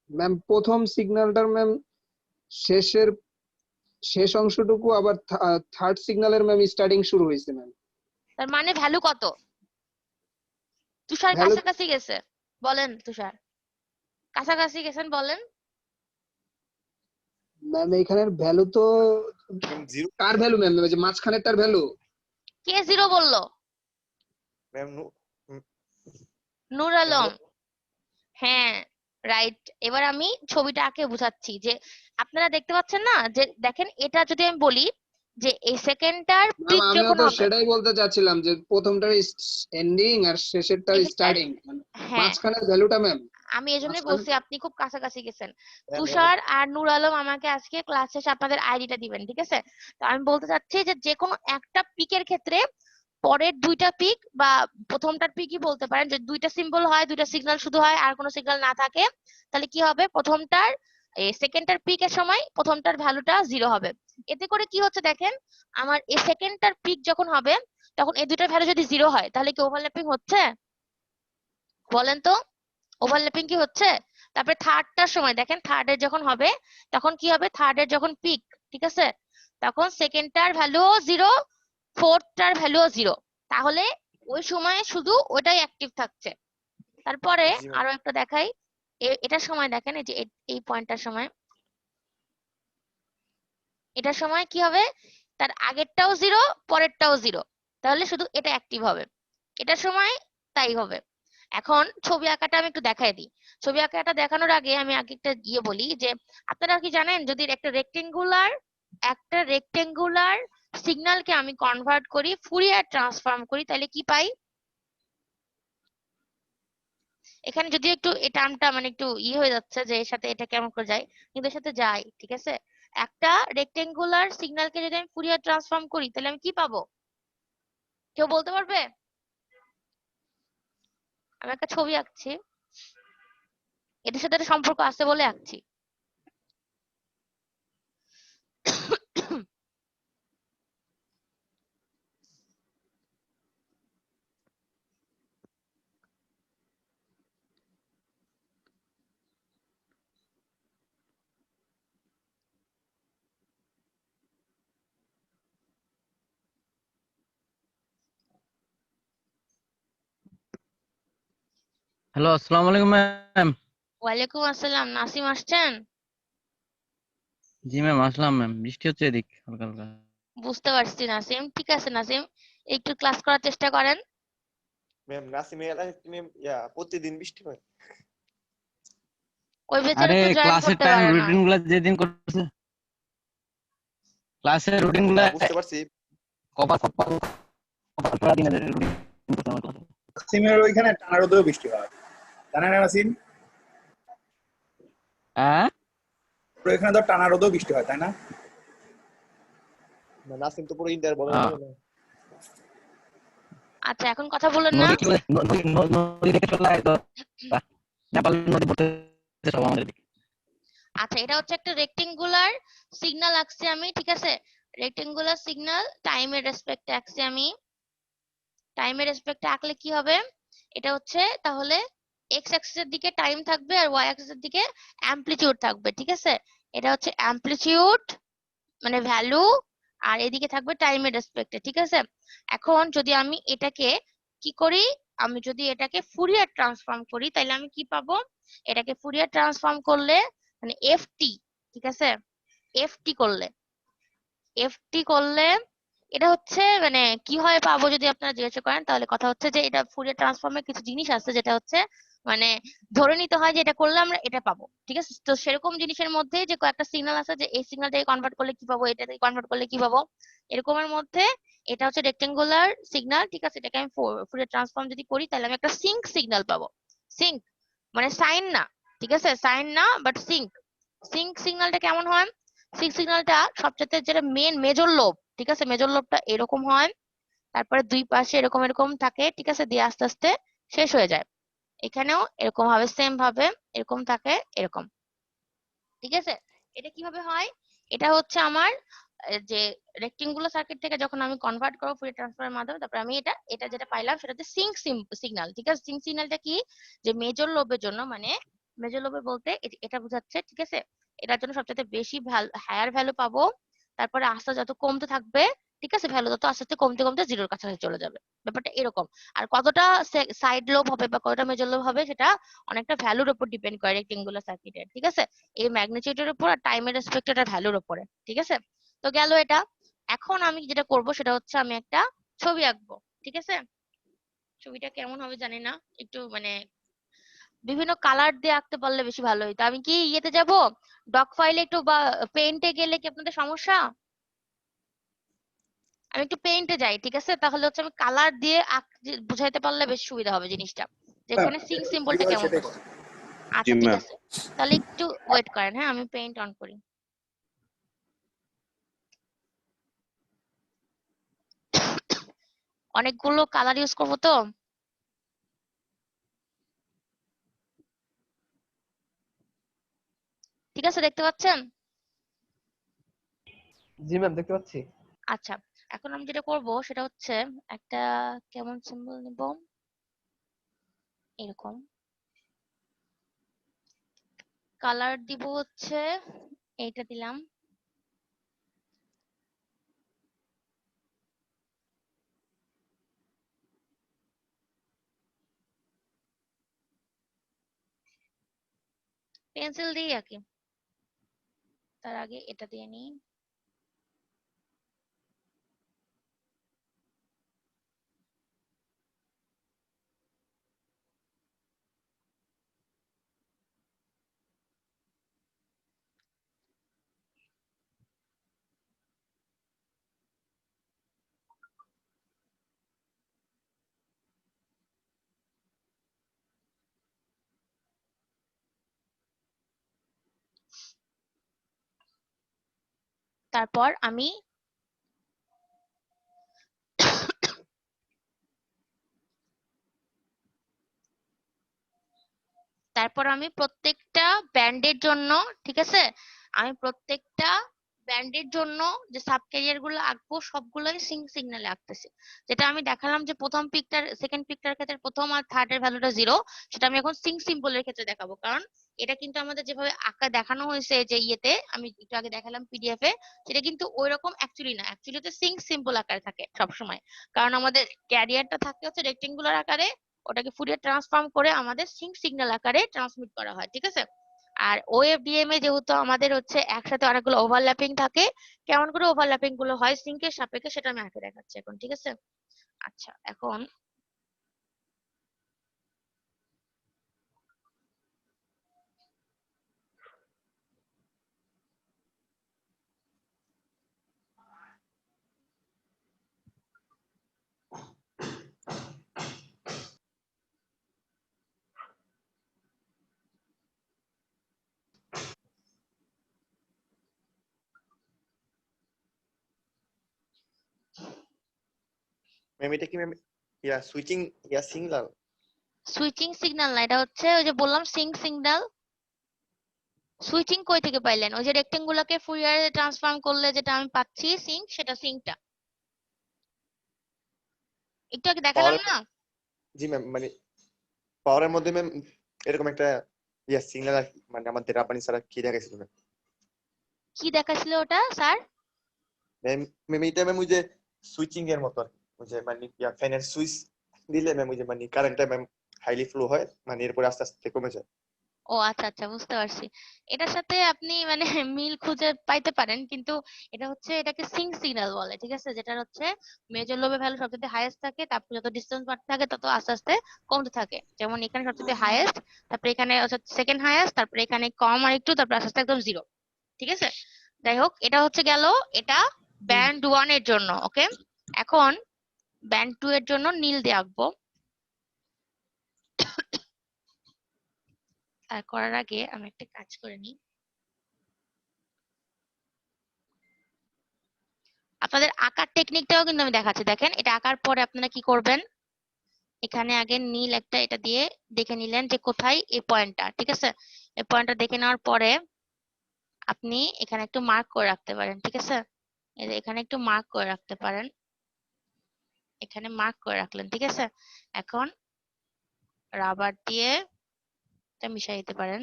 ম্যাম প্রথম সিগন্যালটার ম্যাম শেষ অংশটুকু, আবার থার্ড সিগন্যালের ম্যাম স্টার্টিং শুরু হয়েছে ম্যাম। তার মানে ভ্যালু কত? তুষার ভ্যালু কাছাকাছি গেছে, বলেন তুষার কাছাকাছি গেছেন বলেন। ম্যাম এখানের ভ্যালু তো জিরো কার ভ্যালু ম্যাম? ওই যে মাঝখানেরটার ভ্যালু। কে জিরো বললো? ম্যাম নূর আলম। হ্যাঁ রাইট। এবার আমি ছবিটা আঁকে বুঝাচ্ছি যে আপনারা দেখতে পাচ্ছেন না, যে দেখেন এটা যদি আমি বলি যে এই সেকেন্ডটার ম্যাম পিক আমিও যখন তো হবে, সেটাই বলতে চাচ্ছিলাম যে প্রথমটার এন্ডিং আর শেষেরটার স্টার্টিং, হ্যাঁ মাঝখানের ভ্যালুটা ম্যাম। আমি এজন্যই মাঝখানে বলছি আপনি খুব কাছাকাছি গেছেন। তুষার আর নূর আলম আমাকে আজকে ক্লাস শেষে আপনাদের আইডিটা দিবেন, ঠিক আছে? তো আমি বলতে চাচ্ছি যে যে কোনো একটা পিকের ক্ষেত্রে পরের দুইটা পিক বা প্রথমটার পিকই বলতে পারেন, যে দুইটা সিম্বল হয়, দুইটা সিগন্যাল শুধু হয়, আর কোনো সিগন্যাল না থাকে, তাহলে কি হবে, প্রথমটার সেকেন্ডটার পিকের সময় প্রথমটার ভ্যালুটা জিরো হবে। এতে করে কি হচ্ছে দেখেন, আমার এই সেকেন্ডটার পিক যখন হবে তখন এই দুইটার ভ্যালু যদি জিরো হয় তাহলে কি ওভারল্যাপিং হচ্ছে বলেন তো? ওভারল্যাপিং কি হচ্ছে? তারপরে থার্ডটার সময় দেখেন, থার্ডের যখন হবে তখন কি হবে, থার্ডের যখন পিক, ঠিক আছে, তখন সেকেন্ডটার ভ্যালুও জিরো, ফোর্থটার ভ্যালুও জিরো, তাহলে ওই সময় শুধু ওটাই অ্যাক্টিভ থাকছে। তারপরে জি ম্যাম। আরো একটা দেখাই, এটার সময় দেখেন, এই যে এই পয়েন্টটার সময়, এটার সময় কি হবে, তার আগেরটাও জিরো, পরেরটাও জিরো, তাহলে শুধু এটা অ্যাক্টিভ হবে। এটার সময় তাই হবে। এখন ছবি আঁকাটা আমি একটু দেখাই দিই। ছবি আঁকাটা দেখানোর আগে আমি আগে একটা বলি যে আপনারা কি জানেন, যদি একটা রেক্টেঙ্গুলার সিগন্যালকে আমি কনভার্ট করি, ফুরিয়ার ট্রান্সফর্ম করি, তাহলে কি পাই? এখানে যদি একটু এই টার্মটা মানে একটু হয়ে যাচ্ছে যে এর সাথে এটা কেমন করে যায়, কিন্তু এর সাথে যায়, ঠিক আছে? একটা রেক্টেঙ্গুলার সিগন্যালকে যদি আমি ফুরিয়ার ট্রান্সফর্ম করি তাহলে আমি কি পাবো, কেউ বলতে পারবে? আমি একটা ছবি আঁকছি, এটার সাথে একটা সম্পর্ক আছে বলে আঁকছি। হ্যালো, আসসালামু আলাইকুম ম্যাম। ওয়ালাইকুম আসসালাম, নাসিম আসছেন? জি ম্যাম, আসলাম ম্যাম। বৃষ্টি হচ্ছে এদিক হালকা হালকা। বুঝতে পারছি নাসিম, ঠিক আছে নাসিম, একটু ক্লাস করার চেষ্টা করেন। ম্যাম নাসিমের এলাকায় ম্যাম প্রতিদিন বৃষ্টি হয়। ওই বেচারা আরে তো জয়েন ক্লাসের করতে টাইম পারে না। রুটিন গুলা যেদিন করতেছে, ক্লাসের রুটিন গুলা বুঝতে পারছি। কভার কভার করা দিনের রুটিন করতে আমার ক্লাসে। নাসিমের ওইখানে টানা রোদেও বৃষ্টি হয়, জানেন না নাসিম? হ্যাঁ ওর এখানে তো টানা রোদেও বৃষ্টি হয়, তাই না? নাসিম তো পুরো ইন্টার বলে হ্যাঁ। আচ্ছা এখন কথা বলেন না। নদী দেখে চলে তো নেপাল নদী পড়তে সব আমাদের দিকে। আচ্ছা এটা হচ্ছে একটা রেক্টেঙ্গুলার সিগন্যাল আঁকছি আমি, ঠিক আছে? রেক্টেঙ্গুলার সিগন্যাল টাইমের রেসপেক্টে আঁকছি আমি। টাইমের রেসপেক্টে আঁকলে কি হবে, এটা হচ্ছে তাহলে এক্স অ্যাক্সিসের দিকে টাইম থাকবে আর ওয়াই অ্যাক্সিসের দিকে অ্যামপ্লিটিউড থাকবে, ঠিক আছে? এটা হচ্ছে অ্যামপ্লিটিউড মানে ভ্যালু, আর এদিকে থাকবে টাইমের রেসপেক্টে, ঠিক আছে? এখন যদি আমি এটাকে কি করি, আমি যদি এটাকে ফুরিয়ার ট্রান্সফর্ম করি তাহলে আমি কি পাবো? এটাকে ফুরিয়ার ট্রান্সফর্ম করলে মানে এফটি, ঠিক আছে, এফটি করলে এটা হচ্ছে মানে কি হয় পাবো যদি আপনারা জিজ্ঞাসা করেন, তাহলে কথা হচ্ছে যে এটা ফুরিয়ার ট্রান্সফর্মের কিছু জিনিস আছে যেটা হচ্ছে মানে ধরে নিতে হয় যে এটা করলে আমরা এটা পাবো, ঠিক আছে? তো সেরকম জিনিসের মধ্যে যে কয়েকটা সিগন্যাল আছে যে এই সিগন্যালটাকে কনভার্ট করলে কি পাবো, এটাকে কনভার্ট করলে কি পাবো, এরকমের মধ্যে এটা হচ্ছে রেক্টেঙ্গুলার সিগন্যাল, ঠিক আছে? এটাকে আমি ফুরিয়ার ট্রান্সফর্ম যদি করি তাহলে আমি একটা সিঙ্ক সিগন্যাল পাবো। সিঙ্ক মানে সাইন না, ঠিক আছে, সাইন না বাট সিঙ্ক। সিঙ্ক সিগন্যালটা কেমন হয়? সিঙ্ক সিগন্যালটা সবচেয়ে যেটা মেজর লোব, ঠিক আছে, মেজর লোবটা এরকম হয়, তারপরে দুই পাশে এরকম এরকম থাকে, ঠিক আছে, দিয়ে আস্তে আস্তে শেষ হয়ে যায়। এখানেও এরকম ভাবে সেম ভাবে এরকম থাকে এরকম, ঠিক আছে? এটা কিভাবে হয়? এটা হচ্ছে আমার যে রেক্টেঙ্গুলার সার্কিট থেকে যখন আমি কনভার্ট করব ফুরিয়ার ট্রান্সফর্মের মাধ্যমে, তারপর আমি এটা যেটা পাইলাম সেটা হচ্ছে সিঙ্ক সিগন্যাল, ঠিক আছে? সিঙ্ক সিগন্যালটা কি? যে মেজর লোবের জন্য, মানে মেজর লোবে বলতে এটা বোঝাচ্ছে, ঠিক আছে, এটার জন্য সবচেয়ে বেশি হায়ার ভ্যালু পাবো, তারপরে আস্তে যত কমতে থাকবে, ঠিক আছে, ভ্যালু তত আস্তে আস্তে কমতে কমতে জিরোর কাছাকাছি চলে যাবে, ব্যাপারটা এরকম। আর কতটা সাইড লোব হবে বা কতটা মেজর লোব হবে সেটা অনেকটা ভ্যালুর উপর ডিপেন্ড করে রেক্টেঙ্গুলার সার্কিটের, ঠিক আছে? এই ম্যাগনিটিউডের উপর আর টাইমের রেসপেক্ট এর ভ্যালুর উপরে, ঠিক আছে? তো গেল এটা। এখন আমি যেটা করব সেটা হচ্ছে আমি একটা ছবি আঁকবো, ঠিক আছে? ছবিটা কেমন হবে জানি না, একটু মানে বিভিন্ন কালার দিয়ে আঁকতে পারলে বেশি ভালো হইতো। আমি কি ইয়েতে যাব, ডক ফাইলে একটু বা পেইন্টে গেলে কি আপনাদের সমস্যা? আমি একটু পেইন্টে যাই, ঠিক আছে? তাহলে হচ্ছে আমি কালার দিয়ে বুঝাইতে পারলে বেশ সুবিধা হবে জিনিসটা, যেখানে সিঙ্ক সিম্বলটা কেমন সেটাই হবে। করো। আচ্ছা ঠিক আছে, তাহলে একটু ওয়েট করেন, হ্যাঁ আমি পেইন্ট অন করি। অনেকগুলো কালার ইউজ করবো তো। ঠিক আছে, দেখতে পাচ্ছেন? জি ম্যাম, দেখতে পাচ্ছি। আচ্ছা, এখন আমি যেটা করব সেটা হচ্ছে একটা কেমন সিম্বল নিব, এরকম কালার দিব হচ্ছে, এইটা দিলাম। পেন্সিল দিয়ে আঁকি, তার আগে এটা দিয়ে নিই। তারপর আমি প্রত্যেকটা ব্যান্ডের জন্য, ঠিক আছে, আমি প্রত্যেকটা ব্যান্ডের জন্য যে সাব ক্যারিয়ার গুলো আঁকবো সবগুলোই সিঙ্ক সিগন্যালে আঁকতেছি। যেটা আমি দেখালাম যে প্রথম পিকটার সেকেন্ড পিকটার ক্ষেত্রে প্রথম আর থার্ড এর ভ্যালুটা 0, সেটা আমি এখন সিঙ্ক সিম্বলের ক্ষেত্রে দেখাবো। কারণ এটা কিন্তু আমাদের যেভাবে আঁকা দেখানো হয়েছে যে ইয়েতে আমি একটু আগে দেখালাম পিডিএফ এ, সেটা কিন্তু ওইরকম অ্যাকচুয়ালি না, অ্যাকচুয়ালি তো সিঙ্ক সিম্বল আকারে থাকে সবসময়। কারণ আমাদের ক্যারিয়ারটা থাকে হচ্ছে রেক্টেঙ্গুলার আকারে, ওটাকে ফুরিয়ার ট্রান্সফর্ম করে আমাদের সিঙ্ক সিগন্যাল আকারে ট্রান্সমিট করা হয়, ঠিক আছে? আর ওএফডিএম এ যেহেতু আমাদের হচ্ছে একসাথে অনেকগুলো ওভারল্যাপিং থাকে, কেমন করে ওভারল্যাপিং গুলো হয় সিঙ্কের সাপেক্ষে সেটা আমি আঁকে দেখাচ্ছি এখন, ঠিক আছে? আচ্ছা, এখন ম্যাম এটা কি ma'am switching signal? Switching signal না, এটা হচ্ছে ওই যে বললাম সিঙ্ক সিগন্যাল। সুইচিং কই থেকে পাইলেন? ওই যে রেক্টেঙ্গুলারকে ফুরিয়ারে ট্রান্সফর্ম করলে যেটা আমি পাচ্ছি সিঙ্ক, সেটা সিঙ্কটা একটু আগে দেখালাম না। জি ম্যাম, মানে পাওয়ারের মধ্যে ম্যাম এরকম একটা সিগন্যাল মানে আমাদের রাব্বানি স্যার কি দেখাইছিল ম্যাম? কি দেখাচ্ছিল ওটা স্যার? ম্যাম এটা ম্যাম ওই যে সুইচিং এর মতো আর কি। ওই যে মানে ফ্যানের সুইচ দিলে ম্যাম ওই যে মানে কারেন্টটা ম্যাম হাইলি ফ্লো হয়, মানে এরপরে আস্তে আস্তে কমে যায়। ও আচ্ছা আচ্ছা, বুঝতে পারছি। এটার সাথে আপনি মানে মিল খুঁজে পাইতে পারেন, কিন্তু এটা হচ্ছে এটাকে সিঙ্ক সিগন্যাল বলে, ঠিক আছে? যেটা হচ্ছে মেজর লোবের ভ্যালু সবচেয়ে হাইয়েস্ট থাকে, তারপর যত ডিসটেন্স বাড়তে থাকে তত আস্তে আস্তে কমতে থাকে। যেমন এখানে সবচেয়ে হাইয়েস্ট, তারপরে এখানে হচ্ছে সেকেন্ড হাইয়েস্ট, তারপরে এখানে কম আর একটু, তারপরে আস্তে আস্তে একদম জিরো, ঠিক আছে? যাই হোক, এটা হচ্ছে গেল এটা ব্যান্ড 1 এর জন্য। ওকে, এখন ব্যান্ড 2 এর জন্য নীল দিয়ে আঁকবো। আর করার আগে আমি একটা কাজ করে নিই। আপনাদের আঁকার টেকনিকটাও কিন্তু আমি দেখাচ্ছি। দেখেন, এটা আঁকার পরে আপনারা কি করবেন, এখানে আগে নীল একটা এটা দিয়ে দেখে নিলেন যে কোথায় এই পয়েন্টটা, ঠিক আছে? এই পয়েন্টটা দেখে নেওয়ার পরে আপনি এখানে একটু মার্ক করে রাখতে পারেন, ঠিক আছে? এই যে এখানে একটু মার্ক করে রাখতে পারেন, এখানে মার্ক করে রাখলেন, ঠিক আছে? এখন রাবার দিয়ে এটা মিশাই দিতে পারেন।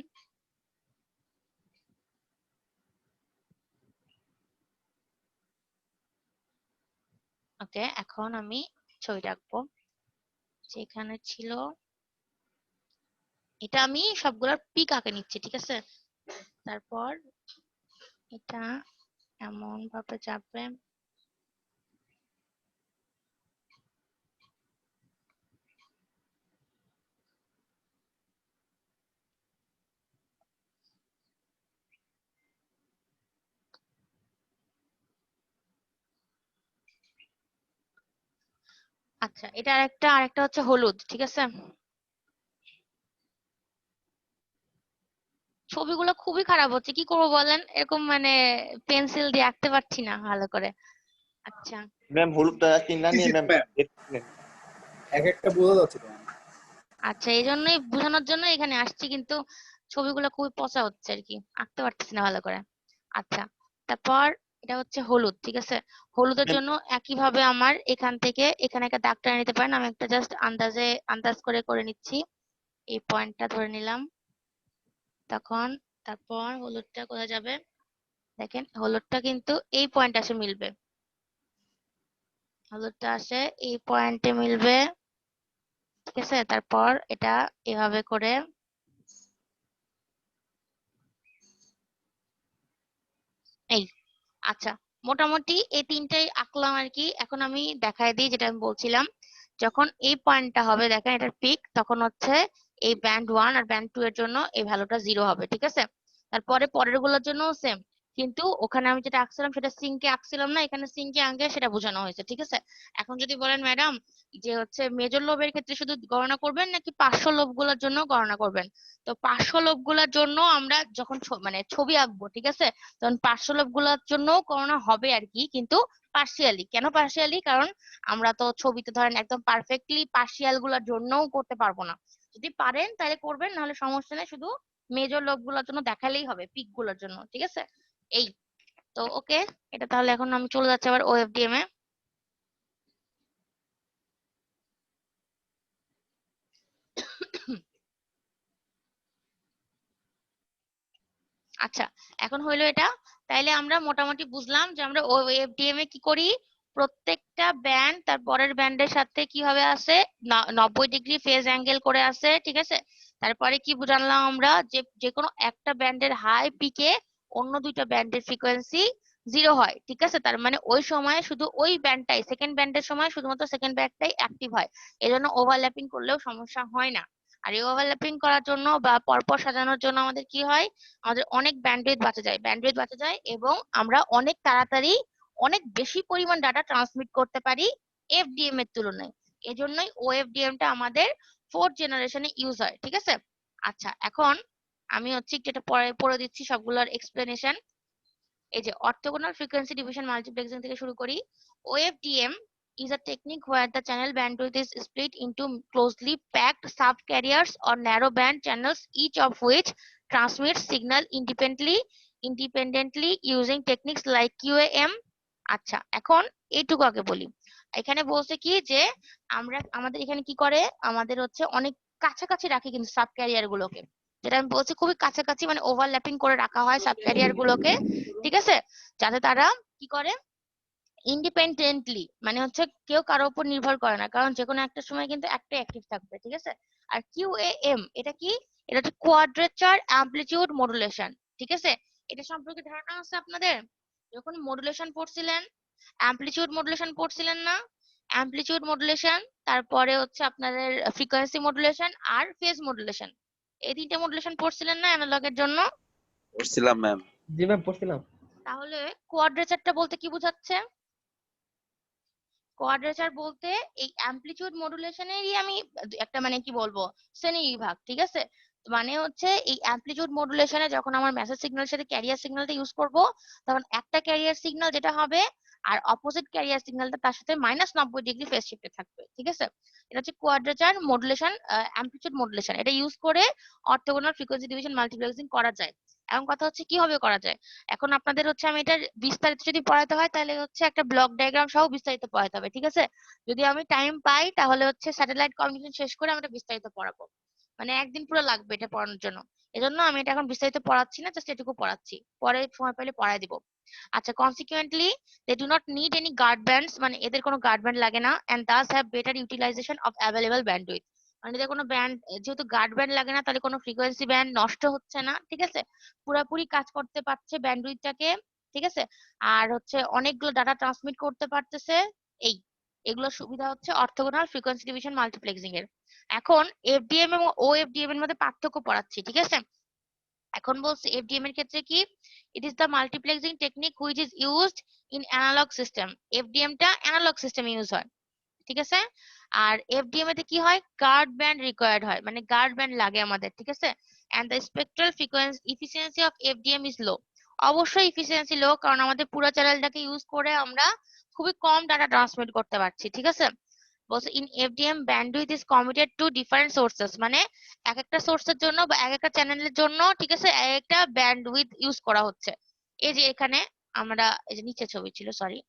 ওকে, এখন আমি ছবি আঁকবো। যেখানে ছিল এটা আমি সবগুলোর পিক আঁকে নিচ্ছি, ঠিক আছে? তারপর এটা এমন ভাবে যাবে, আচ্ছা। এটা আরেকটা হচ্ছে হলুদ, ঠিক আছে? ছবিগুলো খুবই খারাপ হচ্ছে, কি করবো বলেন? এরকম মানে পেন্সিল দিয়ে আঁকতে পারছি না ভালো করে। আচ্ছা ম্যাম হলুদটা কিনা জি, নিয়ে জি, ম্যাম ম্যাম। এক একটা বোঝা যাচ্ছে তো ম্যাম। আচ্ছা, এই জন্যই বোঝানোর জন্য এখানে আসছি, কিন্তু ছবিগুলো খুবই পচা হচ্ছে আর কি, আঁকতে পারতেছি না ভালো করে। আচ্ছা, তারপর এটা হচ্ছে হলুদ, ঠিক আছে? হলুদের জন্য একইভাবে আমার এখান থেকে এখানে একটা দাগ টেনে নিতে পারেন। আমি একটা জাস্ট আন্দাজ করে নিচ্ছি। এই পয়েন্টটা ধরে নিলাম। তখন তারপর হলুদটা কোথায় যাবে? দেখেন, হলুদটা কিন্তু এই পয়েন্ট আসে মিলবে, হলুদটা আসে এই পয়েন্টে মিলবে, ঠিক আছে? তারপর এটা এভাবে করে এই, আচ্ছা, মোটামুটি এই তিনটাই আঁকলাম আর কি। এখন আমি দেখাই দিই যেটা আমি বলছিলাম। যখন এই পয়েন্টটা হবে, দেখেন এটার পিক, তখন হচ্ছে এই ব্যান্ড 1 আর ব্যান্ড 2 এর জন্য এই ভ্যালুটা 0 হবে, ঠিক আছে? তারপরে পরের গুলোর জন্য সেম, কিন্তু ওখানে আমি যেটা আঁকছিলাম সেটা সিঙ্কে আঁকছিলাম না, এখানে সিঙ্কে আঁকে সেটা বোঝানো হয়েছে, ঠিক আছে? এখন যদি বলেন ম্যাডাম যে হচ্ছে মেজর লোবের ক্ষেত্রে শুধু গণনা করবেন নাকি পার্শ্ব লোবগুলোর জন্য গণনা করবেন, তো পার্শ্ব লোবগুলোর জন্য আমরা যখন মানে ছবি আঁকবো, ঠিক আছে, তখন পার্শ্বলোব গুলোর জন্য করোনা হবে আর কি, কিন্তু পার্শিয়ালি। কেন পার্শিয়ালি? কারণ আমরা তো ছবিতে ধরেন একদম পারফেক্টলি পার্শিয়াল গুলোর জন্যও করতে পারবো না। যদি পারেন তাহলে করবেন, নাহলে সমস্যা নেই, শুধু মেজর লোব গুলোর জন্য দেখালেই হবে, পিক গুলোর জন্য, ঠিক আছে? এই তো ওকে, এটা তাহলে এখন আমি চলে যাচ্ছি আবার ওএফডিএম এ। আচ্ছা, এখন হইলো এটা। তাইলে আমরা মোটামুটি বুঝলাম যে আমরা ওএফডিএম এ কি করি, প্রত্যেকটা ব্যান্ড তার পরের ব্যান্ডের সাথে কিভাবে আসে, 90 ডিগ্রি ফেজ অ্যাঙ্গেল করে আসে, ঠিক আছে? তারপরে কি জানলাম আমরা, যে যে কোনো একটা ব্যান্ডের হাই পিকে অন্য দুইটা ব্যান্ডের ফ্রিকোয়েন্সি 0 হয়, ঠিক আছে? তার মানে ওই সময় শুধু ওই ব্যান্ডটাই, সেকেন্ড ব্যান্ডের সময় শুধুমাত্র সেকেন্ড ব্যান্ডটাই অ্যাক্টিভ হয়, এজন্য ওভারল্যাপিং করলেও সমস্যা হয় না। আর এই ওভারল্যাপিং করার জন্য বা পরপর সাজানোর জন্য আমাদের কি হয়, আমাদের অনেক ব্যান্ডউইথ বাঁচা যায় এবং আমরা অনেক তাড়াতাড়ি অনেক বেশি পরিমাণ ডাটা ট্রান্সমিট করতে পারি এফডিএম এর তুলনায়। এজন্যই ওএফডিএম টা আমাদের 4th জেনারেশনে ইউজ হয়, ঠিক আছে? আচ্ছা, এখন আমি হচ্ছে একটু এটা পরে দিচ্ছি সবগুলোর এক্সপ্লেনেশন। এই যে অর্থোগোনাল ফ্রিকোয়েন্সি ডিভিশন মাল্টিপ্লেক্সিং থেকে শুরু করি। ওএফডিএম is a technique where the channel bandwidth is split into closely packed subcarriers or narrow band channels, each of which transmits signal independently using techniques like QAM. আচ্ছা, এখন এইটুকু আগে বলি। এখানে বলছে কি যে আমাদের এখানে কি করে, আমাদের হচ্ছে অনেক কাছাকাছি রাখে কিন্তু সাব ক্যারিয়ার গুলোকে, যেটা আমি বলছি খুবই কাছাকাছি, মানে ওভারল্যাপিং করে রাখা হয় সাব ক্যারিয়ার গুলোকে, ঠিক আছে? যাতে তারা কি করে, ইন্ডিপেন্ডেন্টলি, মানে হচ্ছে কেউ কারোর উপর নির্ভর করে না, কারণ যে কোনো একটা সময় কিন্তু একটা অ্যাক্টিভ থাকবে, ঠিক আছে। আর QAM এটা কি? এটা হচ্ছে কোয়াড্রেচার অ্যামপ্লিটিউড মডুলেশন, ঠিক আছে। এটা সম্পর্কে ধারণা আছে আপনাদের? যখন মডুলেশন পড়ছিলেন, অ্যামপ্লিটিউড মডুলেশন পড়ছিলেন না? অ্যামপ্লিটিউড মডুলেশন, তারপরে হচ্ছে আপনাদের ফ্রিকোয়েন্সি মডুলেশন আর ফেজ মডুলেশন, এই তিনটে মডুলেশন পড়ছিলেন না অ্যানালগের জন্য? পড়ছিলাম ম্যাম। জি ম্যাম পড়ছিলাম। তাহলে কোয়াড্রেচারটা বলতে কি বোঝাচ্ছে? কোয়াড্রেচার বলতে এই অ্যামপ্লিটিউড মডুলেশনেরই আমি একটা মানে কি বলবো শ্রেণী বিভাগ, ঠিক আছে। মানে হচ্ছে এই অ্যামপ্লিটিউড মডুলেশনে যখন আমার মেসেজ সিগন্যালের সাথে ক্যারিয়ার সিগন্যালটা ইউজ করব, তখন একটা ক্যারিয়ার সিগন্যাল যেটা হবে আর অপোজিট ক্যারিয়ার সিগন্যালটা তার সাথে -90° ফেজ শিফটে থাকবে, ঠিক আছে। এটা হচ্ছে কোয়াড্রেচার মডুলেশন, অ্যামপ্লিটিউড মডুলেশন। এটা ইউজ করে অর্থোগোনাল ফ্রিকোয়েন্সি ডিভিশন মাল্টিপ্লেক্সিং করা যায়। এখন কথা হচ্ছে কিভাবে করা যায়। এখন আপনাদের হচ্ছে আমি এটার বিস্তারিত যদি পড়াতে হয় তাহলে হচ্ছে একটা ব্লক ডায়াগ্রাম সহ বিস্তারিত পড়াতে হবে, ঠিক আছে। যদি আমি টাইম পাই তাহলে হচ্ছে স্যাটেলাইট কমিউনিকেশন শেষ করে আমি এটা বিস্তারিত পড়াবো, মানে একদিন পুরো লাগবে এটা পড়ানোর জন্য। এজন্য আমি এটা এখন বিস্তারিত পড়াচ্ছি না, জাস্ট এটুকু পড়াচ্ছি, পরে সময় পেলে পড়ায় দিব। আচ্ছা, consequently they do not need any guard bands, মানে এদের কোনো গার্ড ব্যান্ড লাগে না, and thus have better utilisation of available bandwidth. মানে এদের কোনো ব্যান্ড, যেহেতু গার্ড ব্যান্ড লাগে না, তাহলে কোনো ফ্রিকোয়েন্সি ব্যান্ড নষ্ট হচ্ছে না, ঠিক আছে। পুরাপুরি কাজ করতে পারছে ব্যান্ডউইথটাকে, ঠিক আছে। আর হচ্ছে অনেকগুলো ডাটা ট্রান্সমিট করতে পারতেছে। এই এগুলো সুবিধা হচ্ছে অর্থোগোনাল ফ্রিকোয়েন্সি ডিভিশন মাল্টিপ্লেক্সিং এর। এখন এফডিএম এবং ওএফডিএম এর মধ্যে পার্থক্য পড়াচ্ছি, ঠিক আছে। এখন বলছি এফডিএম এর ক্ষেত্রে কি, it is the multiplexing technique which is used in analogue system. FDM টা অ্যানালগ সিস্টেমে ইউজ হয়, ঠিক আছে। আর এফডিএম এতে কি হয়, গার্ড ব্যান্ড রিকোয়ার্ড হয়, মানে গার্ড ব্যান্ড লাগে আমাদের, ঠিক আছে। And the spectral frequency efficiency of FDM is low. অবশ্যই ইফিসিয়েন্সি লো, কারণ আমাদের পুরো চ্যানেলটাকে ইউজ করে আমরা খুবই কম ডাটা ট্রান্সমিট করতে পারছি, ঠিক আছে। বলছে in FDM bandwidth is committed to different sources, মানে এক একটা সোর্সের জন্য বা এক একটা চ্যানেলের জন্য, ঠিক আছে, এক একটা ব্যান্ডউইথ ইউজ করা হচ্ছে। এই যে এখানে আমরা, এই যে নিচে ছবি ছিল, সরি,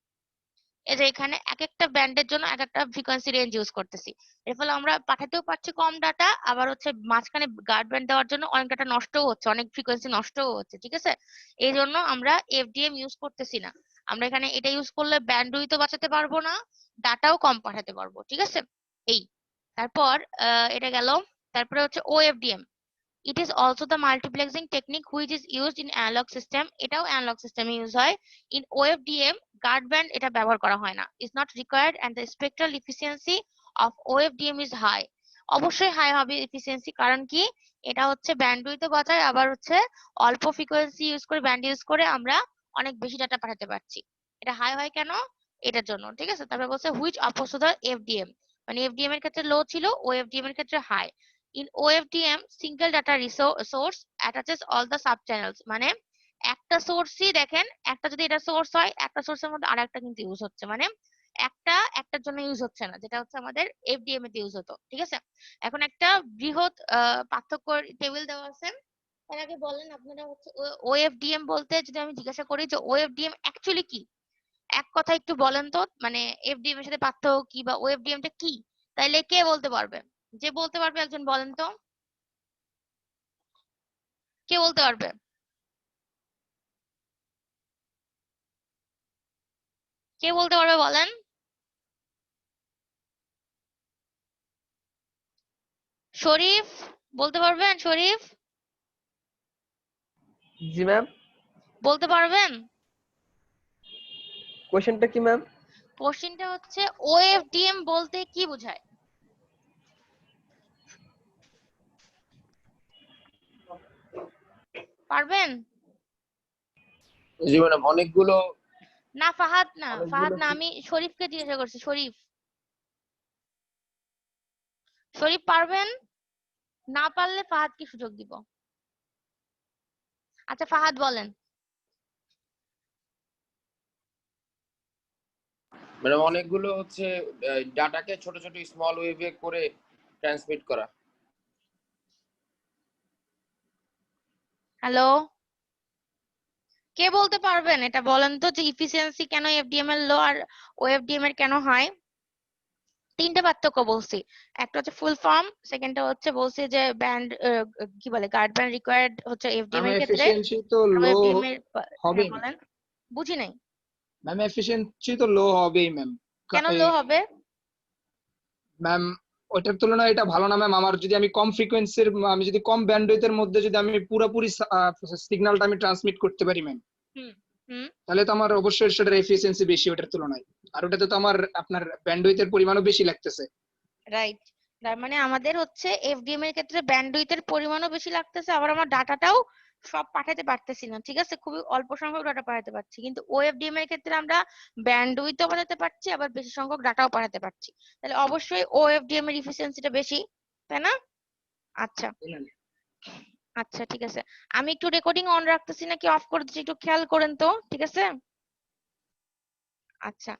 এই যে এখানে এক একটা ব্যান্ডের জন্য এক একটা ফ্রিকোয়েন্সি রেঞ্জ ইউজ করতেছি। এর ফলে আমরা পাঠাতেও পারছি কম ডাটা, আবার হচ্ছে মাঝখানে গার্ড ব্যান্ড দেওয়ার জন্য অনেক ডাটা নষ্টও হচ্ছে, অনেক ফ্রিকোয়েন্সি নষ্টও হচ্ছে, ঠিক আছে। এই জন্য আমরা এফডিএম ইউজ করতেছি না। আমরা এখানে এটা ইউজ করলে ব্যান্ডউইথও বাঁচাতে পারবো না, ডাটাও কম পাঠাতে পারবো, ঠিক আছে। এই তারপর এটা গেল। তারপরে হচ্ছে ওএফডিএম, it is also the multiplexing technique which is used in analog system. এটাও analog system এ ইউজ হয়। in OFDM guard band এটা ব্যবহার করা হয় না, is not required, and the spectral efficiency of OFDM is high. অবশ্যই হাই হবে এফিসিয়েন্সি, কারণ কি, এটা হচ্ছে ব্যান্ডউইথও বাঁচায়, আবার হচ্ছে অল্প ফ্রিকোয়েন্সি ইউজ করে, ব্যান্ড ইউজ করে আমরা অনেক বেশি ডাটা পাঠাতে পারছি। এটা হাই হয় কেন, এটার জন্য, ঠিক আছে। তারপরে বলছে হুইচ অপোজ দ্য এফডিএম, মানে এফডিএম এর ক্ষেত্রে লো ছিল, ওএফডিএম এর ক্ষেত্রে high. In OFDM, single data source attaches all the sub channels, মানে একটা সোর্সই দেখেন, একটা যদি এটা সোর্স হয়, একটা সোর্সের মধ্যে আরেকটা কিন্তু ইউজ হচ্ছে, মানে একটা একটার জন্য ইউজ হচ্ছে না, যেটা হচ্ছে আমাদের এফডিএম এতে ইউজ হতো, ঠিক আছে। এখন একটা বৃহৎ পার্থক্য টেবিল দেওয়া আছে। তার আগে বলেন আপনারা হচ্ছে ওএফডিএম বলতে, যদি আমি জিজ্ঞাসা করি যে ওএফডিএম অ্যাকচুয়ালি কি, এক কথা একটু বলেন তো, মানে এফডিএম এর সাথে পার্থক্য কি বা ওএফডিএম টা কি, তাইলে কে বলতে পারবে? যে বলতে পারবে একজন বলেন তো, কে বলতে পারবে? কে বলতে পারবে বলেন? শরীফ, বলতে পারবেন? শরীফ জি ম্যাম। বলতে পারবেন? কোশ্চেনটা কি ম্যাম? কোশ্চেনটা হচ্ছে ওএফডিএম বলতে কি বোঝায়? পারবেন? জি ম্যাডাম, অনেকগুলো না ফাহাদ না, ফাহাদ অনেকগুলো না, আমি শরীফকে জিজ্ঞাসা করছি। শরীফ, শরীফ পারবেন? না পারলে ফাহাদকে সুযোগ দিব। আচ্ছা ফাহাদ বলেন। ম্যাডাম অনেকগুলো হচ্ছে ডাটাকে ছোট ছোট স্মল ওয়েভে করে ট্রান্সমিট করা। হ্যালো, কে বলতে পারবেন এটা বলেন তো, যে ইফিসিয়েন্সি কেন এফডিএম এর লো আর ওএফডিএম এর কেন হাই? তিনটা পার্থক্য বলছি, একটা হচ্ছে ফুল ফর্ম, সেকেন্ডটা হচ্ছে বলছি যে ব্যান্ড কি বলে গার্ড ব্যান্ড রিকোয়ার্ড হচ্ছে এফডিএম এর ক্ষেত্রে, এফিসিয়েন্সি তো লো ওএফডিএম এর হবে। হ্যাঁ বলেন, বুঝি নাই। ম্যাম এফিসিয়েন্সি তো লো হবেই ম্যাম। কেন লো হবে? ম্যাম ওইটার তুলনায় এটা ভালো না ম্যাম। আমার যদি আমি কম ফ্রিকোয়েন্সির, আমি যদি কম ব্যান্ডউইথের মধ্যে যদি আমি পুরোপুরি সিগন্যালটা আমি ট্রান্সমিট করতে পারি ম্যাম, হুম হুম তাহলে তো আমার অবশ্যই সেটার এফিসিয়েন্সি বেশি ওটার তুলনায়। আর ওটাতে তো আমার আপনার ব্যান্ডউইথের পরিমাণও বেশি লাগতেছে। রাইট। তার মানে আমাদের হচ্ছে এফডিএম এর ক্ষেত্রে ব্যান্ডউইথের পরিমাণও বেশি লাগতেছে, আবার আমার ডাটাটাও সব পাঠাতে পারতেছি না, ঠিক আছে, খুবই অল্প সংখ্যক ডাটা পাঠাতে পারছি। কিন্তু ওএফডিএম এর ক্ষেত্রে আমরা ব্যান্ডউইথও পাঠাতে পারছি, আবার বেশি সংখ্যক ডাটাও পাঠাতে পারছি। তাহলে অবশ্যই ওএফডিএম এর এফিসিয়েন্সিটা বেশি, তাই না? আচ্ছা আচ্ছা ঠিক আছে, আমি একটু রেকর্ডিং অন রাখতেছি নাকি অফ করে দিচ্ছি একটু খেয়াল করেন তো, ঠিক আছে? আচ্ছা,